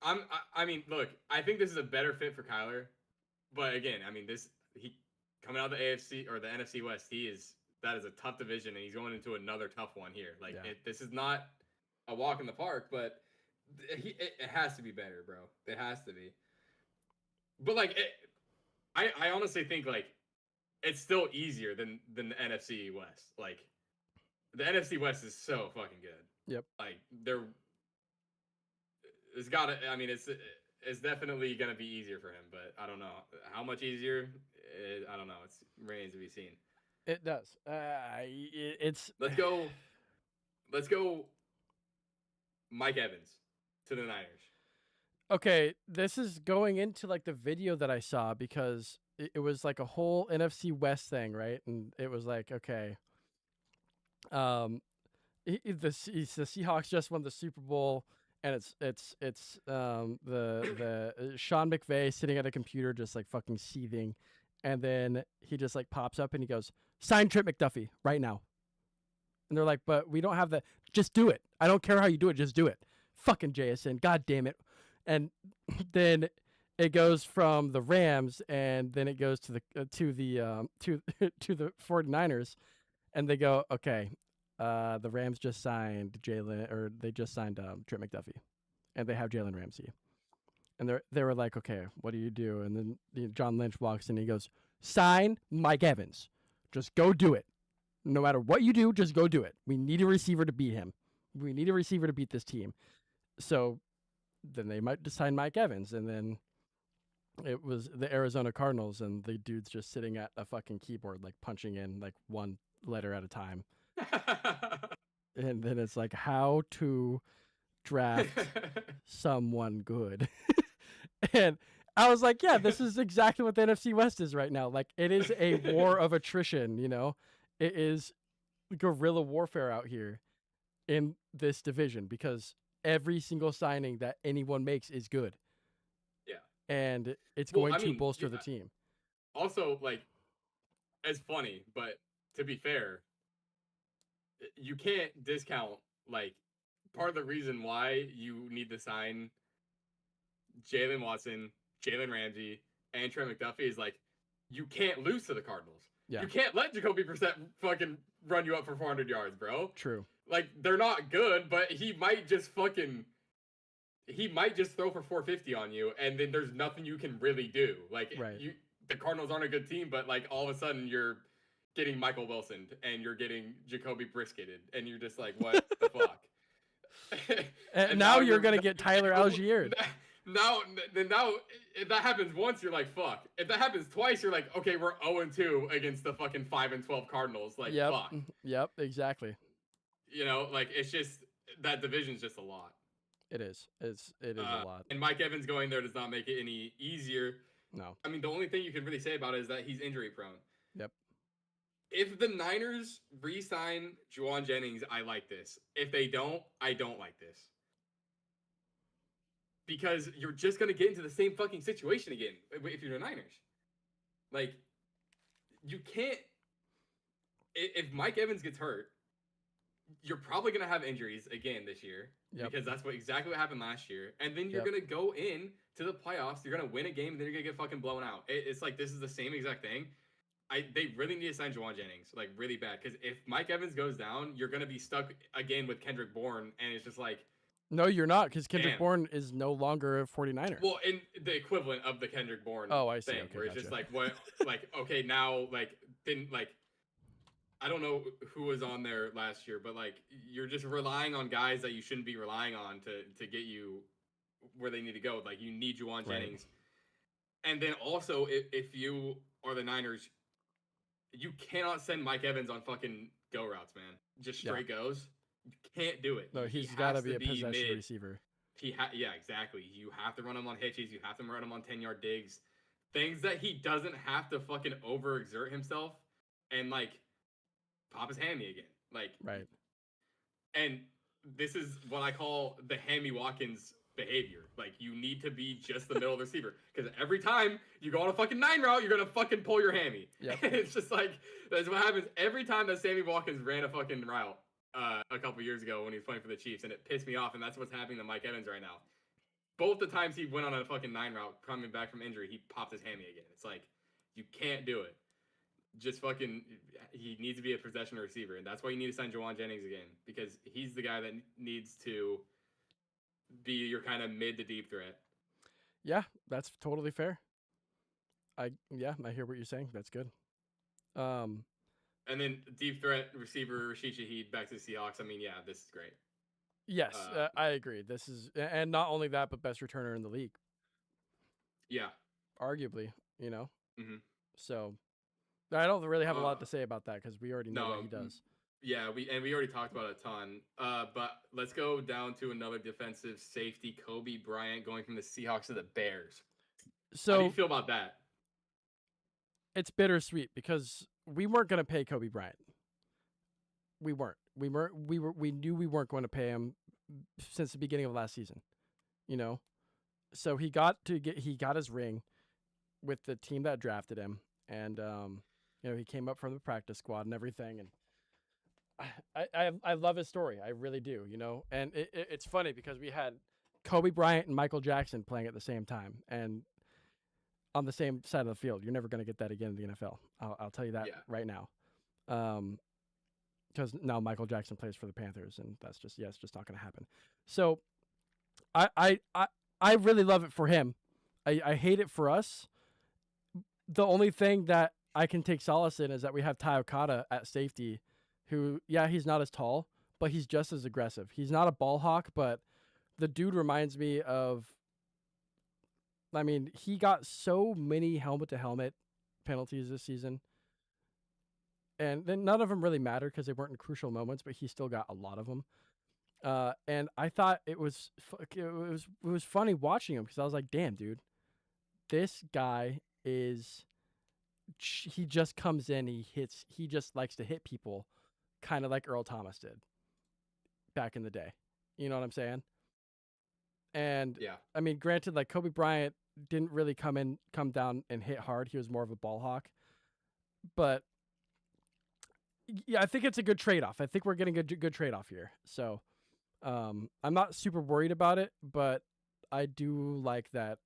I mean, look, I think this is a better fit for Kyler, but again, I mean, he coming out of the AFC or the NFC West, that is a tough division, and he's going into another tough one here. Like, this is not a walk in the park, but it has to be better, bro. It has to be. But like, I honestly think like it's still easier than the NFC West. Like, the NFC West is so fucking good. Yep. Like, it's definitely gonna be easier for him, but I don't know how much easier. I don't know. It remains to be seen. It does. It's Let's go. Mike Evans to the Niners. Okay, this is going into like the video that I saw because it was like a whole NFC West thing, right? And it was like, okay, the Seahawks just won the Super Bowl, and it's the Sean McVay sitting at a computer just like fucking seething, and then he just like pops up and he goes, "Sign Trent McDuffie right now." And they're like, "But we don't have the. Just do it. I don't care how you do it. Just do it. Fucking JSN. God damn it." And then it goes from the Rams, and then it goes to the 49ers, and they go, "Okay, the Rams just signed they just signed Trent McDuffie, and they have Jalen Ramsey." And they were like, "Okay, what do you do?" And then John Lynch walks in and he goes, "Sign Mike Evans. Just go do it. No matter what you do, just go do it. We need a receiver to beat him. We need a receiver to beat this team." So then they might sign Mike Evans, and then it was the Arizona Cardinals, and the dude's just sitting at a fucking keyboard, like punching in like one letter at a time. And then it's like, how to draft someone good. And I was like, yeah, this is exactly what the NFC West is right now. Like, it is a war of attrition, you know? It is guerrilla warfare out here in this division because every single signing that anyone makes is good. Yeah. And it's going to bolster the team. Also, like, it's funny, but to be fair, you can't discount, like, part of the reason why you need to sign Jalen Watson, Jalen Ramsey, and Trent McDuffie is, like, you can't lose to the Cardinals. Yeah. You can't let Jacoby Brissett fucking run you up for 400 yards, bro. True. Like, they're not good, but he might just throw for 450 on you, and then there's nothing you can really do. Like, Right. The Cardinals aren't a good team, but like all of a sudden you're getting Michael Wilson and you're getting Jacoby Brisketed, and you're just like, what the fuck? And now you're gonna get Tyler Algier. Now, if that happens once, you're like, fuck. If that happens twice, you're like, okay, we're 0-2 against the fucking 5-12 Cardinals. Like, fuck. Yep, exactly. You know, like, it's just, that division's just a lot. It is. It is a lot. And Mike Evans going there does not make it any easier. No. I mean, the only thing you can really say about it is that he's injury prone. Yep. If the Niners re-sign Juwan Jennings, I like this. If they don't, I don't like this. Because you're just going to get into the same fucking situation again if you're the Niners. Like, you can't... If Mike Evans gets hurt, you're probably going to have injuries again this year. Yep. Because that's exactly what happened last year. And then you're going to go in to the playoffs, you're going to win a game, and then you're going to get fucking blown out. It's like, this is the same exact thing. They really need to sign Juwan Jennings, like, really bad. Because if Mike Evans goes down, you're going to be stuck again with Kendrick Bourne, and it's just like... No, you're not, because Kendrick Bourne is no longer a 49er. Well, in the equivalent of the Kendrick Bourne I see. thing, Okay, where it's gotcha. just like, what, like, okay, now, like, didn't, like, I don't know who was on there last year, but, like, you're just relying on guys that you shouldn't be relying on to get you where they need to go. Like, you need Juwan Jennings. And then also, if you are the Niners, you cannot send Mike Evans on fucking go routes, man. Just straight goes. You can't do it. No, he's got to be a possession receiver. Yeah, exactly. You have to run him on hitches. You have to run him on 10-yard digs. Things that he doesn't have to fucking overexert himself and, like, pop his hammy again. Like, right. And this is what I call the Hammy Watkins behavior. Like, you need to be just the middle of the receiver. Because every time you go on a fucking 9 route, you're going to fucking pull your hammy. Yep. It's just like, that's what happens every time that Sammy Watkins ran a fucking route. A couple years ago when he was playing for the Chiefs, and it pissed me off, and that's what's happening to Mike Evans right now. Both the times he went on a fucking 9 route coming back from injury, he popped his hammy again. It's like, you can't do it. Just fucking, he needs to be a possession receiver, and that's why you need to sign Juwan Jennings again, because he's the guy that needs to be your kind of mid to deep threat. Yeah, that's totally fair. I hear what you're saying. That's good. And then deep threat receiver Rashid Shaheed back to the Seahawks. I mean, yeah, this is great. Yes, I agree. This is, and not only that, but best returner in the league. Yeah, arguably, you know. Mm-hmm. So, I don't really have a lot to say about that because we already know what he does. Yeah, we already talked about it a ton. But let's go down to another defensive safety, Kobe Bryant, going from the Seahawks to the Bears. So, how do you feel about that? It's bittersweet because we weren't going to pay Kobe Bryant. We weren't. We knew we weren't going to pay him since the beginning of last season. You know, so he got his ring with the team that drafted him, and you know, he came up from the practice squad and everything, and I love his story. I really do. You know, and it's funny because we had Kobe Bryant and Michael Jackson playing at the same time, and on the same side of the field. You're never going to get that again in the NFL. I'll tell you that right now. Because now Michael Jackson plays for the Panthers, and that's just it's just not going to happen. So I really love it for him. I hate it for us. The only thing that I can take solace in is that we have Ty Okada at safety, who, he's not as tall, but he's just as aggressive. He's not a ball hawk, but the dude reminds me of, I mean, he got so many helmet-to-helmet penalties this season. And then none of them really mattered because they weren't in crucial moments, but he still got a lot of them. And I thought it was funny watching him because I was like, damn, dude, this guy he just comes in, he just likes to hit people, kind of like Earl Thomas did back in the day. You know what I'm saying? And I mean, granted, like Kobe Bryant didn't really come down and hit hard. He was more of a ball hawk, but I think it's a good trade-off. I think we're getting a good trade-off here. So I'm not super worried about it, but I do like that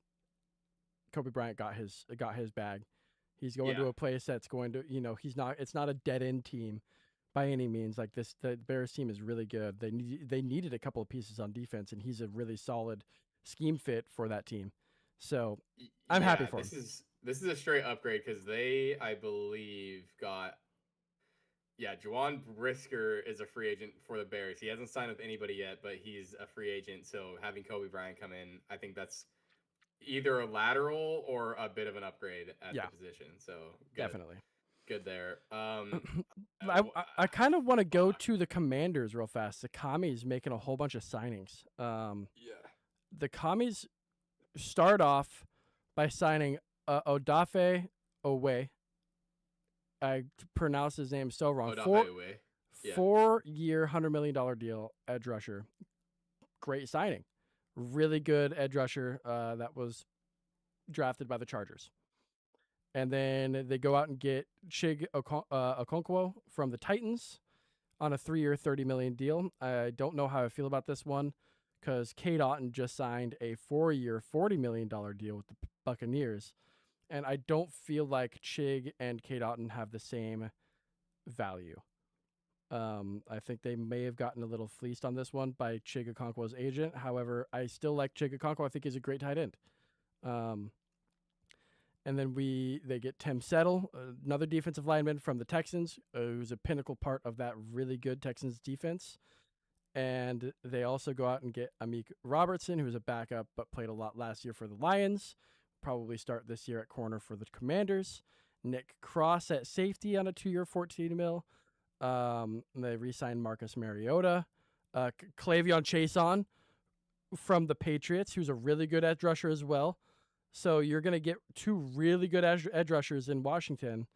Kobe Bryant got his bag. He's going to Yeah. a place that's going to, it's not a dead end team by any means. Like the Bears team is really good. They needed a couple of pieces on defense, and he's a really solid scheme fit for that team. So I'm happy for him. This is a straight upgrade because they, I believe, got Juwan Brisker is a free agent for the Bears. He hasn't signed with anybody yet, but he's a free agent. So having Kobe Bryant come in, I think that's either a lateral or a bit of an upgrade at the position. So good. Definitely good there. I kind of want to go to the Commanders real fast. The Commies making a whole bunch of signings. The Commies start off by signing Odafe Owe. I pronounced his name so wrong. 4-year, $100 million deal, edge rusher. Great signing. Really good edge rusher that was drafted by the Chargers. And then they go out and get Chig Okonkwo from the Titans on a 3-year, $30 million deal. I don't know how I feel about this one because Cade Otton just signed a 4-year, $40 million deal with the Buccaneers. And I don't feel like Chig and Cade Otton have the same value. I think they may have gotten a little fleeced on this one by Chig Okonkwo's agent. However, I still like Chig Okonkwo. I think he's a great tight end. And then they get Tim Settle, another defensive lineman from the Texans, who's a pinnacle part of that really good Texans defense. And they also go out and get Amik Robertson, who's a backup but played a lot last year for the Lions. Probably start this year at corner for the Commanders. Nick Cross at safety on a 2-year, $14 million. They re-signed Marcus Mariota. Clavion Chason from the Patriots, who's a really good edge rusher as well. So you're going to get 2 really good edge rushers in Washington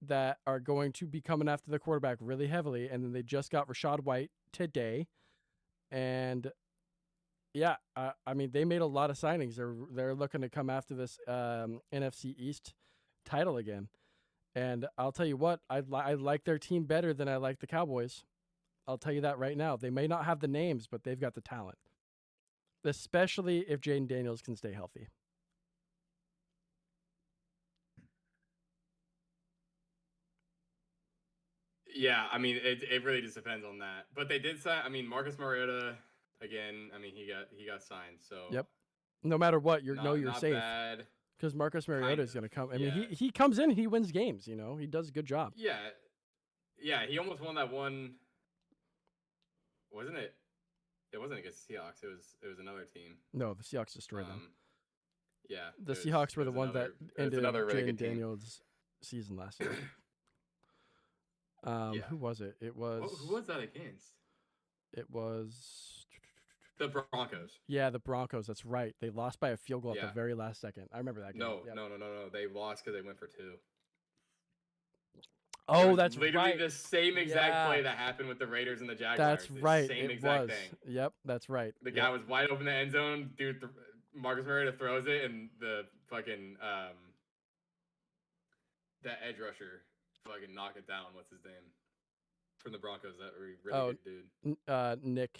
that are going to be coming after the quarterback really heavily. And then they just got Rachaad White today. And yeah, I mean, they made a lot of signings. They're looking to come after this NFC East title again. And I'll tell you what, I like their team better than I like the Cowboys. I'll tell you that right now. They may not have the names, but they've got the talent. Especially if Jaden Daniels can stay healthy. Yeah, I mean, it really just depends on that. But they did sign. I mean, Marcus Mariota again. I mean, he got signed. So yep. No matter what, you're safe. Bad. Because Marcus Mariota is going to come. I mean, he comes in, he wins games. He does a good job. Yeah. He almost won that one. Wasn't it? It wasn't against the Seahawks. It was another team. No, the Seahawks destroyed them. Yeah. The Seahawks were the one that ended really Jaden Daniels' season last year. Who was it? It was. Who was that against? It was the Broncos. Yeah, the Broncos. That's right. They lost by a field goal at the very last second. I remember that game. No. They lost because they went for 2. Oh, that's literally the same exact play that happened with the Raiders and the Jaguars. That's right. Same exact thing. Yep, that's right. The guy was wide open in the end zone. Dude, Marcus Mariota throws it, and the fucking that edge rusher fucking knocked it down. What's his name? From the Broncos, that really good dude. Nick.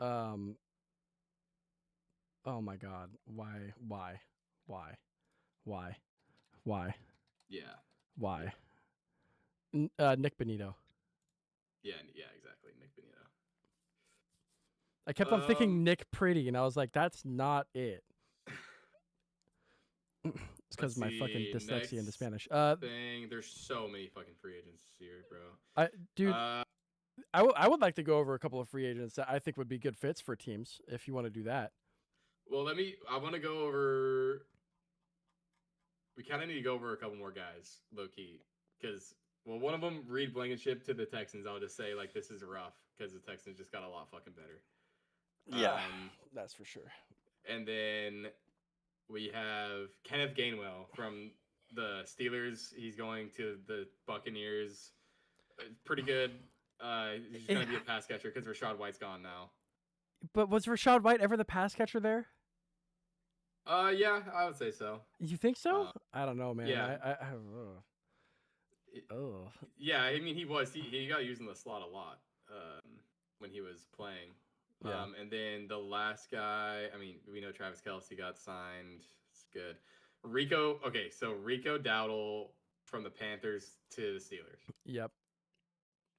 Oh my God! Why? Yeah. Why? Nick Benito. Yeah, exactly. Nick Benito. I kept on thinking Nick Pretty, and I was like, that's not it. It's because my fucking dyslexia into Spanish. There's so many fucking free agents here, bro. I would like to go over a couple of free agents that I think would be good fits for teams if you want to do that. Well, I want to go over. We kind of need to go over a couple more guys, low key, because one of them, Reed Blankenship to the Texans. I'll just say like this is rough because the Texans just got a lot fucking better. Yeah, that's for sure. And then we have Kenneth Gainwell from the Steelers. He's going to the Buccaneers. Pretty good. He's going to be a pass catcher because Rachaad White's gone now. But was Rachaad White ever the pass catcher there? Yeah, I would say so. You think so? I don't know, man. Yeah. Oh. Yeah, I mean, he got used in the slot a lot when he was playing. Yeah. And then the last guy, I mean, we know Travis Kelce got signed. It's good. Rico, okay, so Rico Dowdle from the Panthers to the Steelers. Yep.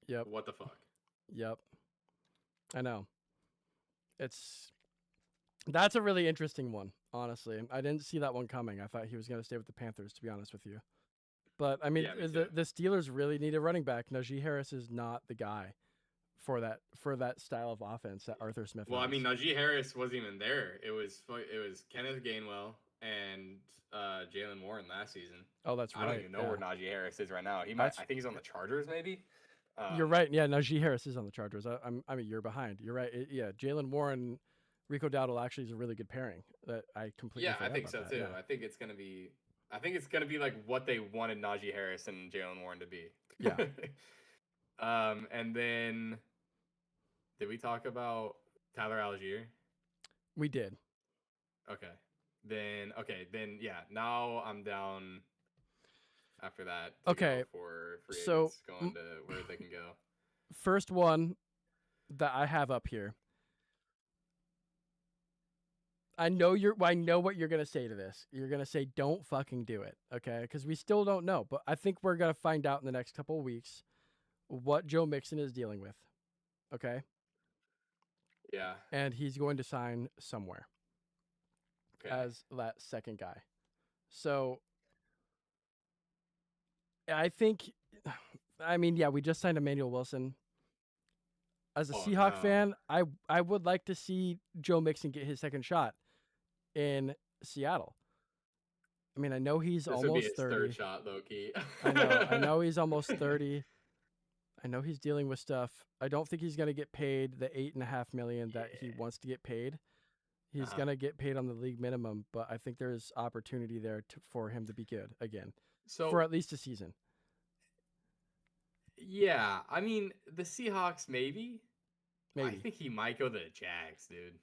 Yep. What the fuck? Yep. I know. That's a really interesting one, honestly. I didn't see that one coming. I thought he was going to stay with the Panthers, to be honest with you. But I mean, Yeah, me the too. Steelers really need a running back. Najee Harris is not the guy for that style of offense that Arthur Smith. Well, I has. mean, Najee Harris wasn't even there. It was Kenneth Gainwell and Jalen Warren last season. Oh, that's right. I don't even know where Najee Harris is right now. I think he's on the Chargers, maybe. You're right. Yeah, Najee Harris is on the Chargers. I'm a year behind. You're right. Yeah, Jalen Warren, Rico Dowdle actually is a really good pairing. That I completely. Yeah, I forgot think about so that. too. Yeah. I think it's gonna be like what they wanted Najee Harris and Jalen Warren to be. Yeah. And then did we talk about Tyler Algier? We did. Okay. Then yeah. Now I'm down. After that, okay. For free so agents going to where they can go. First one that I have up here. I know what you're gonna say to this. You're gonna say, "Don't fucking do it," okay? Because we still don't know, but I think we're gonna find out in the next couple of weeks what Joe Mixon is dealing with. Okay. Yeah. And he's going to sign somewhere as that second guy. So I think, I mean, yeah, we just signed Emmanuel Wilson. As a Seahawk fan, I would like to see Joe Mixon get his second shot in Seattle. I mean, I know he's almost would be his 30. Third shot, low key. I know he's almost 30. I know he's dealing with stuff. I don't think he's going to get paid the $8.5 million that he wants to get paid. He's going to get paid on the league minimum, but I think there's opportunity there for him to be good again. So for at least a season. Yeah, I mean, the Seahawks maybe. I think he might go to the Jags, dude.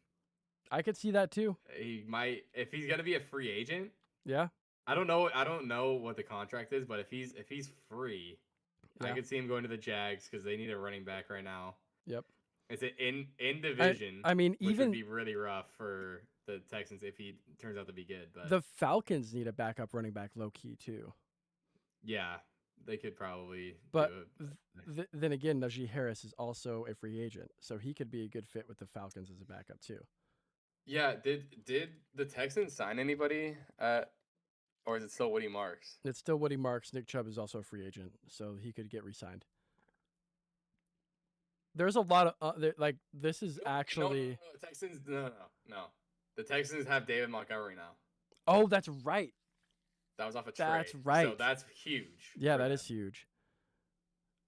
I could see that too. He might, if he's going to be a free agent. Yeah. I don't know what the contract is, but if he's free, I could see him going to the Jags because they need a running back right now. Yep. It's in division. I mean, which even would be really rough for the Texans if he turns out to be good. But the Falcons need a backup running back, low key too. Yeah, they could probably. But then again, Najee Harris is also a free agent, so he could be a good fit with the Falcons as a backup too. Yeah. Did the Texans sign anybody or is it still Woody Marks? It's still Woody Marks. Nick Chubb is also a free agent, so he could get re-signed. There's a lot of this is actually no, Texans. No. The Texans have David Montgomery now. Oh, that's right. That was off a trade. That's right. So that's huge. Yeah, that is huge.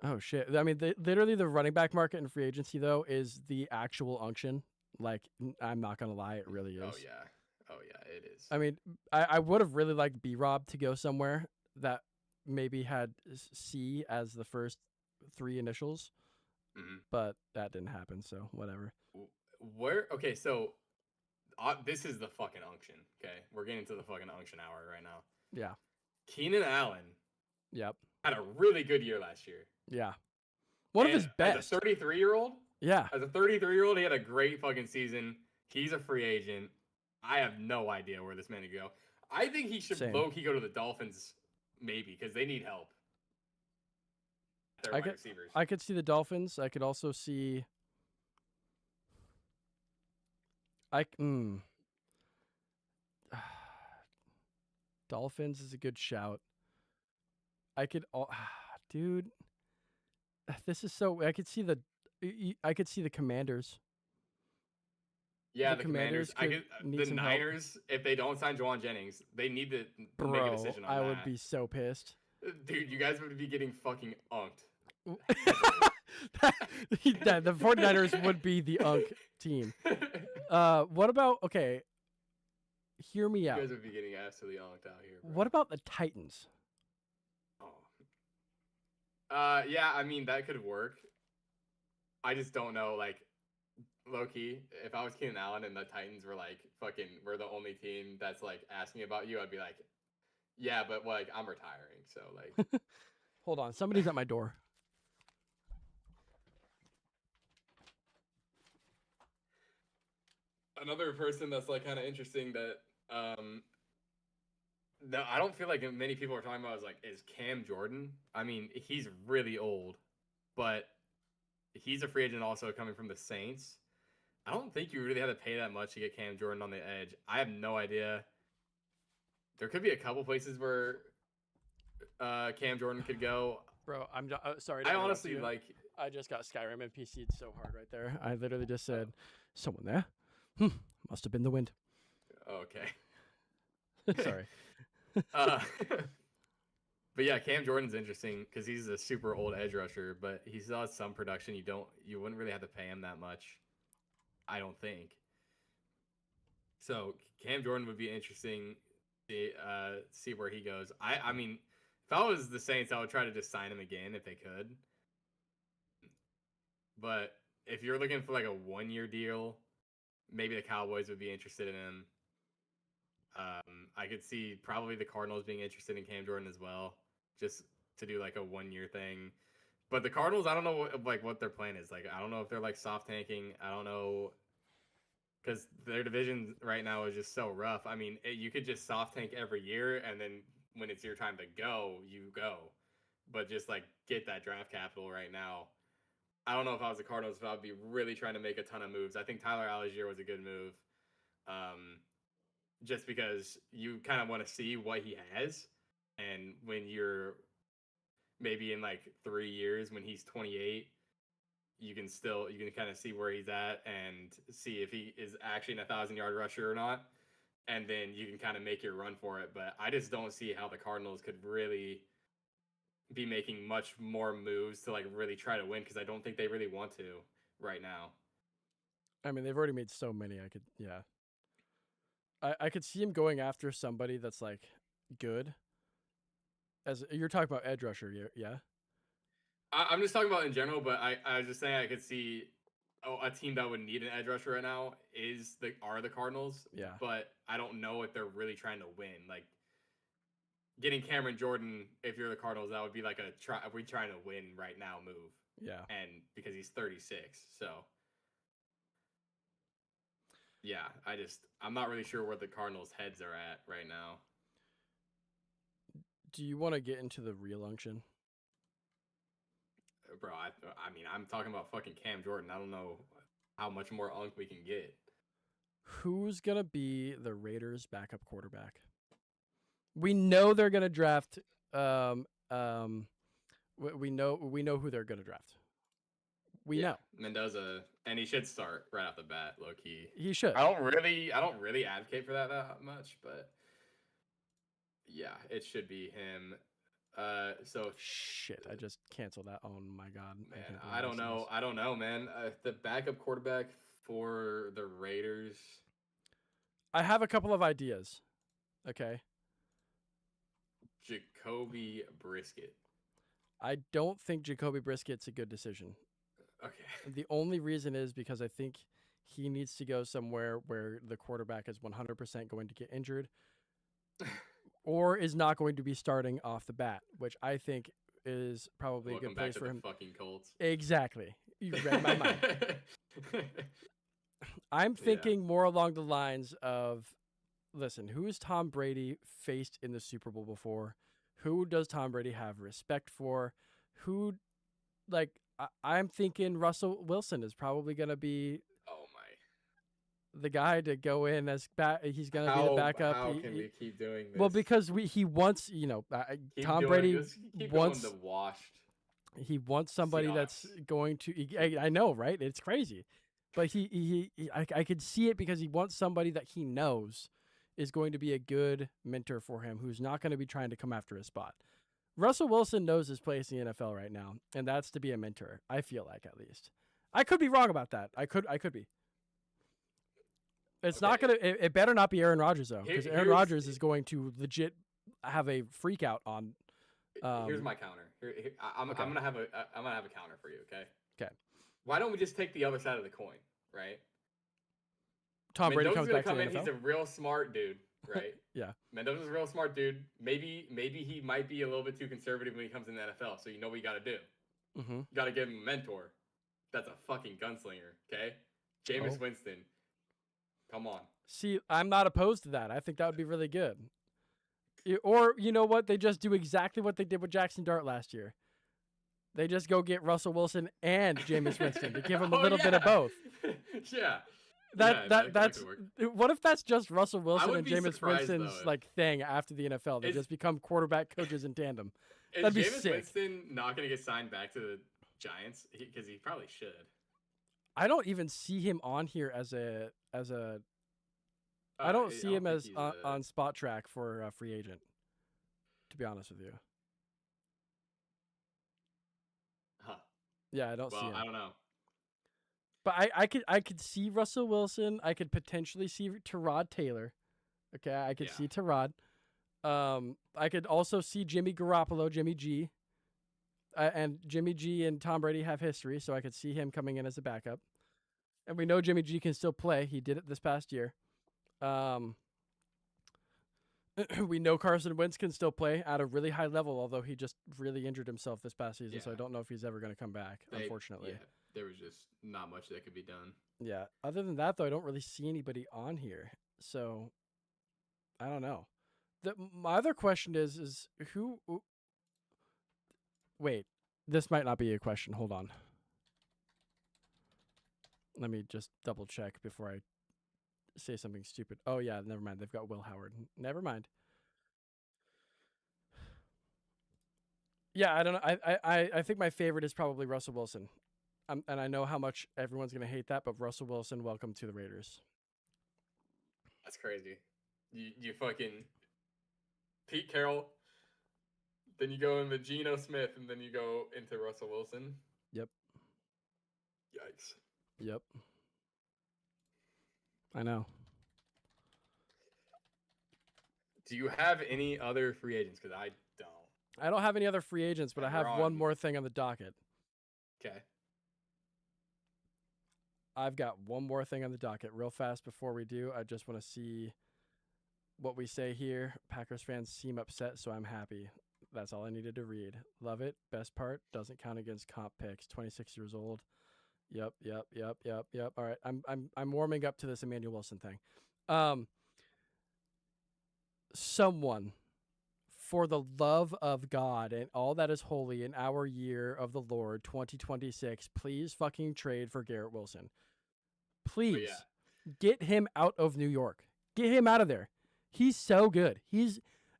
Oh shit! I mean, literally the running back market in free agency though is the actual unction. Like, I'm not gonna lie, it really is. Oh yeah, it is. I mean, I would have really liked B-Rob to go somewhere that maybe had C as the first three initials, but that didn't happen. So whatever. Okay, so this is the fucking unction. Okay, we're getting to the fucking unction hour right now. Yeah. Keenan Allen. Yep. Had a really good year last year. Yeah. One of his best. As a 33-year-old. Yeah. As a 33-year-old, he had a great fucking season. He's a free agent. I have no idea where this man could go. I think he should low-key go to the Dolphins, maybe, because they need help. Their wide receivers. I could see the Dolphins. I could also see. Dolphins is a good shout. Dude, this is so. I could see the Commanders. Yeah, the Commanders. The Niners, help. If they don't sign Juwan Jennings, they need to make a decision on that. I would be so pissed. Dude, you guys would be getting fucking unked. The 49ers would be the unk team. What about, okay, hear me out. You guys would be getting absolutely unked out here, bro. What about the Titans? Yeah, I mean, that could work. I just don't know, like, low-key, if I was Keenan Allen and the Titans were like, we're the only team that's like asking about you, I'd be like, yeah, but like, I'm retiring, so like. Hold on, somebody's at my door. Another person that's like kind of interesting that no, I don't feel like many people are talking about is Cam Jordan. I mean, he's really old, but he's a free agent also coming from the Saints. I don't think you really have to pay that much to get Cam Jordan on the edge. I have no idea. There could be a couple places where Cam Jordan could go. Bro, I'm sorry. I honestly like. I just got Skyrim NPC'd so hard right there. I literally just said, "Someone there? Must have been the wind." Okay. Sorry. But yeah, Cam Jordan's interesting because he's a super old edge rusher, but he still has some production. You wouldn't really have to pay him that much, I don't think. So Cam Jordan would be interesting to see where he goes. I mean, if I was the Saints, I would try to just sign him again if they could. But if you're looking for like a 1-year deal, maybe the Cowboys would be interested in him. I could see probably the Cardinals being interested in Cam Jordan as well, just to do like a 1-year thing. But the Cardinals, I don't know what their plan is. Like, I don't know if they're like soft tanking. I don't know, because their division right now is just so rough. I mean, you could just soft tank every year, and then when it's your time to go, you go. But just like get that draft capital right now. I don't know if I was the Cardinals, if I would be really trying to make a ton of moves. I think Tyler Algier was a good move. Just because you kind of want to see what he has. And when you're maybe in like 3 years, when he's 28, you can kind of see where he's at and see if he is actually an 1,000-yard rusher or not. And then you can kind of make your run for it. But I just don't see how the Cardinals could really be making much more moves to like really try to win, because I don't think they really want to right now. I mean, they've already made so many. I could see him going after somebody that's like good. As you're talking about edge rusher, yeah. I'm just talking about in general, but I was just saying I could see a team that would need an edge rusher right now are the Cardinals. Yeah. But I don't know if they're really trying to win. Like getting Cameron Jordan, if you're the Cardinals, that would be like we trying to win right now move. Yeah. And because he's 36, so. Yeah, I'm not really sure where the Cardinals' heads are at right now. Do you want to get into the real unction? Bro, I mean, I'm talking about fucking Cam Jordan. I don't know how much more unk we can get. Who's going to be the Raiders' backup quarterback? We know they're going to draft we know who they're going to draft. We know Mendoza, and he should start right off the bat, low key. He should. I don't really advocate for that much, but yeah, it should be him. So shit, I just canceled that. Oh my god, man, I don't know, man. The backup quarterback for the Raiders. I have a couple of ideas. Okay. Jacoby Brissett. I don't think Jacoby Brissett's a good decision. Okay. The only reason is because I think he needs to go somewhere where the quarterback is 100% going to get injured or is not going to be starting off the bat, which I think is probably a good place for him. Fucking Colts. Exactly. You read my mind. I'm thinking more along the lines of, listen, who has Tom Brady faced in the Super Bowl before? Who does Tom Brady have respect for? I'm thinking Russell Wilson is probably going to be the guy to go in as he's going to be the backup. How can we keep doing this? Well, because he wants, Tom Brady wants the washed. He wants somebody that's going to. I know, right? It's crazy, but I could see it because he wants somebody that he knows is going to be a good mentor for him, who's not going to be trying to come after his spot. Russell Wilson knows his place in the NFL right now, and that's to be a mentor. I feel like, at least. I could be wrong about that. I could be. It's not gonna. It better not be Aaron Rodgers though, because Aaron Rodgers is going to legit have a freak out on. Here's my counter. I'm gonna have a counter for you. Okay. Okay. Why don't we just take the other side of the coin, right? Tom Brady comes back to the NFL. He's a real smart dude, right? Yeah. Mendoza's a real smart dude. Maybe he might be a little bit too conservative when he comes in the NFL. So you know what you got to do. Mm-hmm. You got to give him a mentor. That's a fucking gunslinger. Okay. Jameis Winston. Come on. See, I'm not opposed to that. I think that would be really good. Or, you know what? They just do exactly what they did with Jackson Dart last year. They just go get Russell Wilson and Jameis Winston to give him a little bit of both. Yeah. That's what if that's just Russell Wilson and be Jameis surprised, Winston's though, like thing after the NFL? They just become quarterback coaches in tandem. Is That'd be Jameis sick. Winston not going to get signed back to the Giants? Because he probably should. I don't even see him on here as a. I don't see him as on spot track for a free agent. To be honest with you. Huh. Yeah, I don't see him. I don't know. But I could see Russell Wilson. I could potentially see Tyrod Taylor. Okay, I could see Tyrod. I could also see Jimmy Garoppolo, Jimmy G. And Jimmy G and Tom Brady have history, so I could see him coming in as a backup. And we know Jimmy G can still play. He did it this past year. We know Carson Wentz can still play at a really high level, although he just really injured himself this past season, so I don't know if he's ever going to come back, unfortunately. Yeah, there was just not much that could be done. Yeah. Other than that, though, I don't really see anybody on here, so I don't know. My other question is who... Wait, this might not be a question. Hold on. Let me just double check before I say something stupid. Oh, yeah, never mind. They've got Will Howard. Never mind. Yeah, I don't know. I think my favorite is probably Russell Wilson. And I know how much everyone's going to hate that, but Russell Wilson, welcome to the Raiders. That's crazy. You fucking Pete Carroll, then you go into Geno Smith, and then you go into Russell Wilson. Yep. Yikes. Yep. I know. Do you have any other free agents? Because I don't. I don't have any other free agents, but I have one more thing on the docket. Okay. I've got one more thing on the docket. Real fast before we do, I just want to see what we say here. Packers fans seem upset, so I'm happy. That's all I needed to read. Love it. Best part, doesn't count against comp picks. 26 years old. Yep. All right, I'm warming up to this Emmanuel Wilson thing. Someone, for the love of God and all that is holy in our year of the Lord 2026, please fucking trade for Garrett Wilson. Please get him out of New York. Get him out of there. He's so good.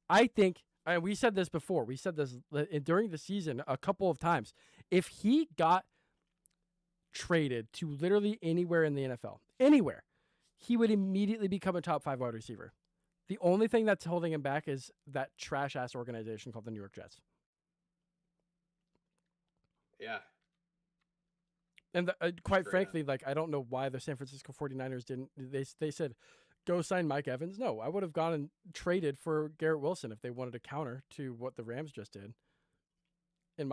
I think, and we said this before. We said this during the season a couple of times. If he got traded to literally anywhere in the NFL, anywhere, he would immediately become a top 5 wide receiver. The only thing that's holding him back is that trash-ass organization called the New York Jets. Yeah. And quite frankly, I don't know why the San Francisco 49ers didn't. They said, go sign Mike Evans. No, I would have gone and traded for Garrett Wilson if they wanted to counter to what the Rams just did. And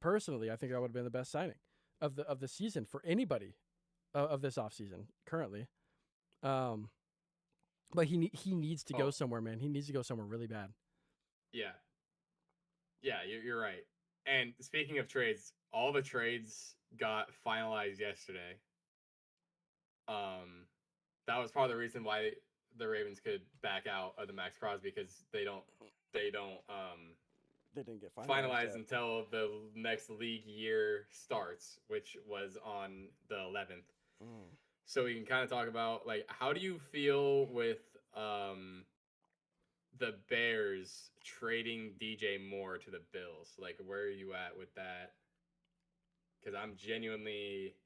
personally, I think that would have been the best signing of the season for anybody of this offseason currently. But he needs to go somewhere, man. He needs to go somewhere really bad. Yeah. Yeah, you're right. And speaking of trades, all the trades got finalized yesterday. That was part of the reason why the Ravens could back out of the Max Crosby, because they didn't get finalized until the next league year starts, which was on the 11th. So we can kind of talk about, how do you feel with the Bears trading DJ Moore to the Bills? Where are you at with that? Because I'm genuinely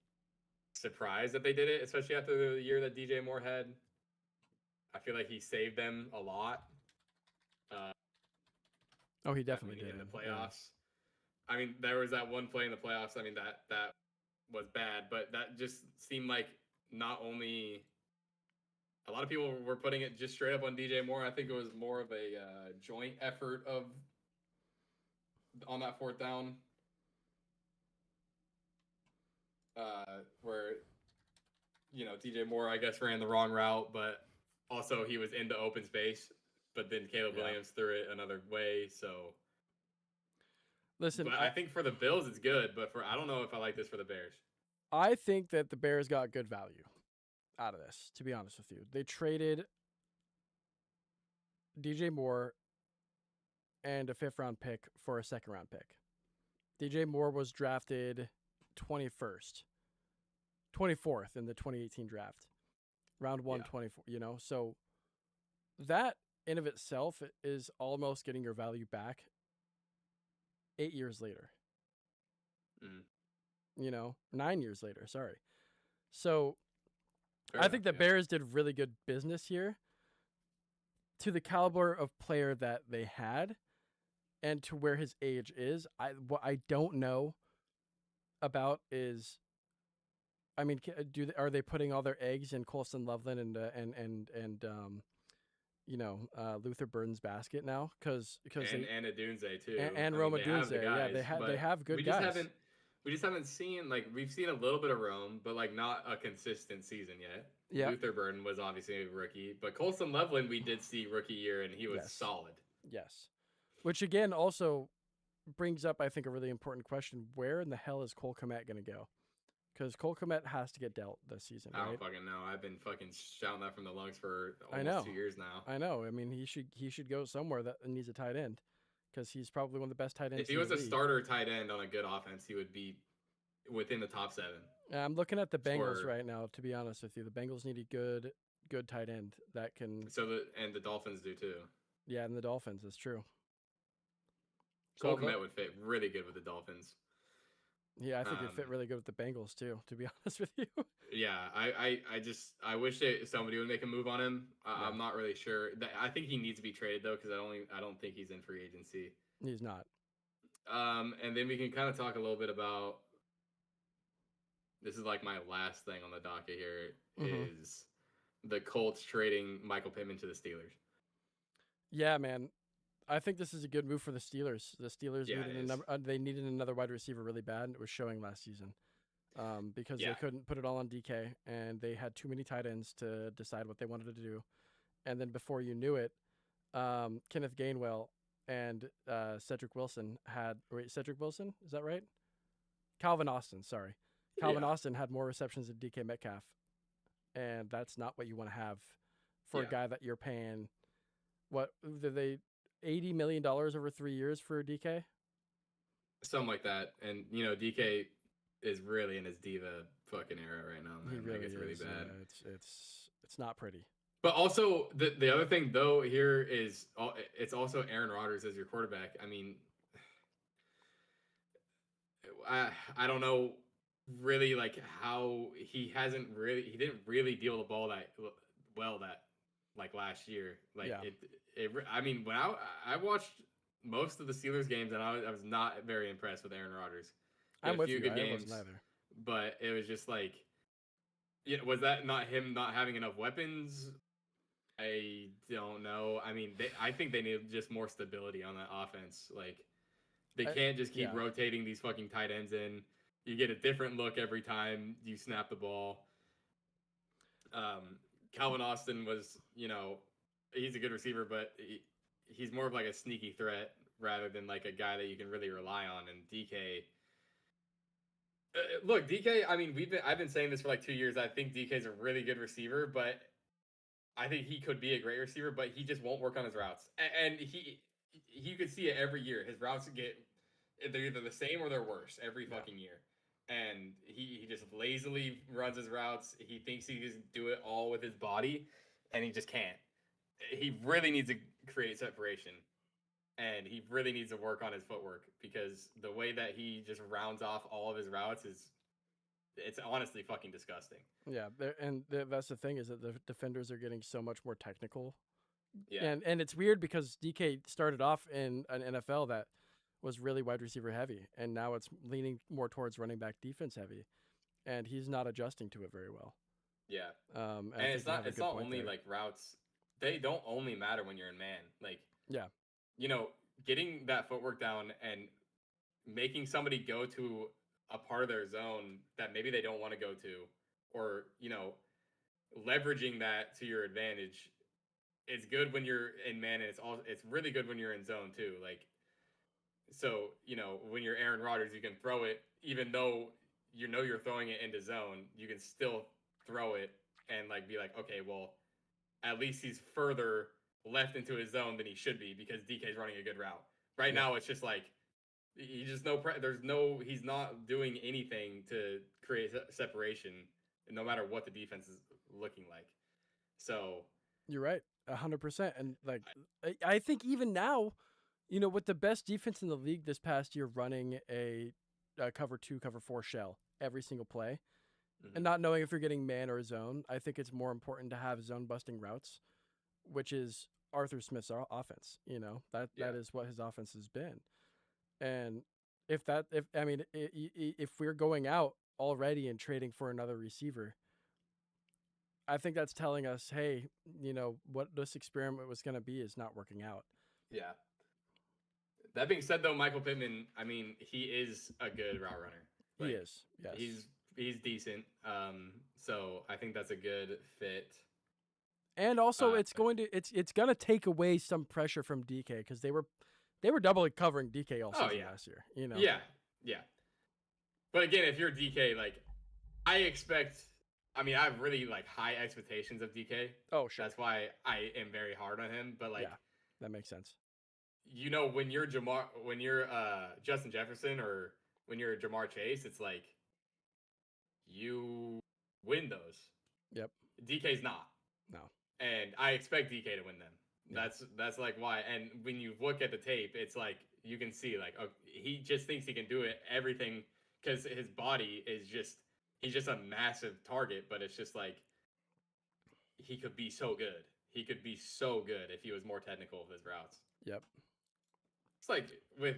surprised that they did it, especially after the year that DJ Moore had. I feel like he saved them a lot. He definitely did in the playoffs. Yeah. I mean, there was that one play in the playoffs. I mean, that was bad, but that just seemed like not only a lot of people were putting it just straight up on DJ Moore. I think it was more of a joint effort on that 4th down, where DJ Moore, I guess, ran the wrong route, but also he was into open space. But then Caleb Williams threw it another way. So, listen, I think for the Bills it's good, but I don't know if I like this for the Bears. I think that the Bears got good value. out of this, to be honest with you. They traded DJ Moore and a 5th-round pick for a 2nd-round pick. DJ Moore was drafted 24th in the 2018 draft. Round 1, 24, So that in of itself is almost getting your value back 8 years later. 9 years later, sorry. So I think the Bears did really good business here to the caliber of player that they had and to where his age is. What I don't know about is, I mean, are they putting all their eggs in Colston Loveland and Luther Burden's basket now? Because and Odunze too, and Rome Odunze. Yeah, they have good guys. We just haven't seen, like, we've seen a little bit of Rome, but like not a consistent season yet. Yeah. Luther Burden was obviously a rookie, but Colston Loveland we did see rookie year and he was solid. Yes. Which again also brings up, I think, a really important question: where in the hell is Cole Kmet going to go? Because Cole Kmet has to get dealt this season. I don't fucking know. I've been fucking shouting that from the lungs for almost 2 years now. I know. I mean, he should go somewhere that needs a tight end, because he's probably one of the best tight ends. If he was a starter tight end on a good offense, he would be within the top 7. I'm looking at the Bengals right now. To be honest with you, the Bengals need a good tight end that can. And the Dolphins do too. Yeah, and the Dolphins. That's true. Cole Kmet would fit really good with the Dolphins. Yeah, I think it'd fit really good with the Bengals too, to be honest with you. Yeah, I wish somebody would make a move on him. I'm not really sure. I think he needs to be traded though, because I don't think he's in free agency. He's not. And then we can kind of talk a little bit about. This is like my last thing on the docket here is the Colts trading Michael Pittman to the Steelers. Yeah, man. I think this is a good move for the Steelers. The Steelers needed another wide receiver really bad, and it was showing last season because they couldn't put it all on DK, and they had too many tight ends to decide what they wanted to do. And then before you knew it, Kenneth Gainwell and Cedric Wilson Cedric Wilson? Is that right? Calvin Austin, sorry. Calvin Austin had more receptions than DK Metcalf, and that's not what you want to have for a guy that you're paying. What did they? $80 million over 3 years for DK? Something like that. And, DK is really in his diva fucking era right now. Man. He really is. Really bad. Yeah, it's not pretty. But also, the other thing, though, here is it's also Aaron Rodgers as your quarterback. I mean, I don't know really, like, how he didn't really deal the ball that well like last year. Like, I mean, when I watched most of the Steelers games, and I was not very impressed with Aaron Rodgers. I'm with you. Good games, I wasn't either. But it was just like, was that not him not having enough weapons? I don't know. I mean, I think they need just more stability on that offense. Like, they can't just keep rotating these fucking tight ends in. You get a different look every time you snap the ball. Calvin Austin was, he's a good receiver, but he's more of like a sneaky threat rather than like a guy that you can really rely on. And DK, look, DK. I mean, I've been saying this for like 2 years. I think DK is a really good receiver, but I think he could be a great receiver, but he just won't work on his routes. And you could see it every year. His routes they're either the same or they're worse every fucking year. And he just lazily runs his routes. He thinks he can do it all with his body, and he just can't. He really needs to create separation, and he really needs to work on his footwork, because the way that he just rounds off all of his routes it's honestly fucking disgusting. Yeah, that's the thing, is that the defenders are getting so much more technical. Yeah. And it's weird because DK started off in an NFL that was really wide receiver heavy, and now it's leaning more towards running back defense heavy, and he's not adjusting to it very well. Yeah. And it's not only like routes. They don't only matter when you're in man. Like, getting that footwork down and making somebody go to a part of their zone that maybe they don't want to go to, or, leveraging that to your advantage. It's good when you're in man, and it's really good when you're in zone too. Like, so, when you're Aaron Rodgers, you can throw it, even though you're throwing it into zone, you can still throw it and like be like, okay, well, at least he's further left into his zone than he should be because DK's running a good route. Right now, it's just like he just he's not doing anything to create separation, no matter what the defense is looking like. So You're right, 100%. And like, I think even now, with the best defense in the league this past year, running a cover 2, cover 4 shell every single play, and not knowing if you're getting man or zone, I think it's more important to have zone busting routes, which is Arthur Smith's offense. That is what his offense has been. And if we're going out already and trading for another receiver, I think that's telling us, hey, what this experiment was going to be is not working out. Yeah. That being said, though, Michael Pittman, I mean, he is a good route runner. Like, he is. Yes. He's decent. So I think that's a good fit. And also, it's gonna take away some pressure from DK because they were doubly covering DK all season last year. Yeah. But again, if you're DK, like I have really like high expectations of DK. Oh, sure. That's why I am very hard on him. But like, that makes sense. When you're Justin Jefferson or when you're Jamar Chase, it's like you win those. Yep. DK's not. No. And I expect DK to win them. Yeah. That's like why. And when you look at the tape, it's like you can see like he just thinks he can do everything because his body is he's just a massive target. But it's just like he could be so good. He could be so good if he was more technical with his routes. Yep. It's like with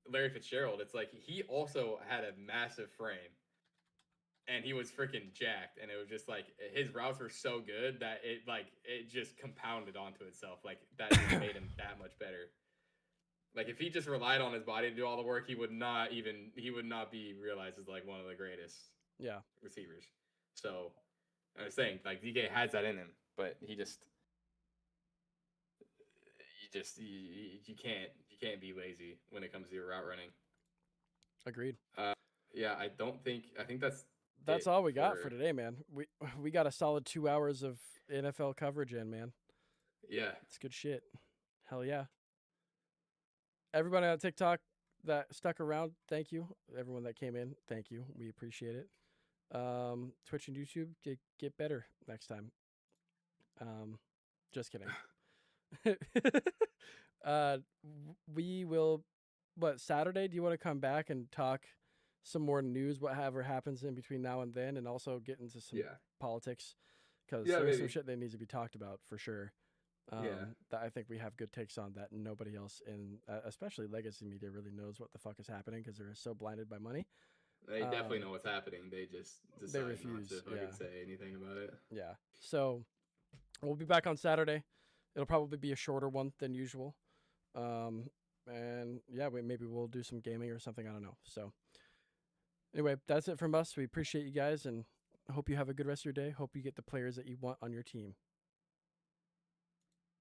Larry Fitzgerald, it's like he also had a massive frame and he was freaking jacked, and it was just like his routes were so good that it just compounded onto itself. Like that just made him that much better. Like if he just relied on his body to do all the work, he would not be realized as like one of the greatest receivers. So I was saying like DK has that in him, but you can't be lazy when it comes to your route running. Agreed. I think that's all we got for today, man. We got a solid 2 hours of NFL coverage in, man. Yeah. It's good shit. Hell yeah. Everybody on TikTok that stuck around, thank you. Everyone that came in, thank you. We appreciate it. Twitch and YouTube, get better next time. Just kidding. We will, Saturday, do you want to come back and talk some more news, whatever happens in between now and then, and also get into some politics? Because there's some shit that needs to be talked about for sure. That I think we have good takes on that nobody else in, especially legacy media, really knows what the fuck is happening because they're so blinded by money. They definitely know what's happening. They just decide refuse not to fucking say anything about it. Yeah. So we'll be back on Saturday. It'll probably be a shorter one than usual. And yeah, maybe we'll do some gaming or something. I don't know. So anyway, that's it from us. We appreciate you guys and hope you have a good rest of your day. Hope you get the players that you want on your team.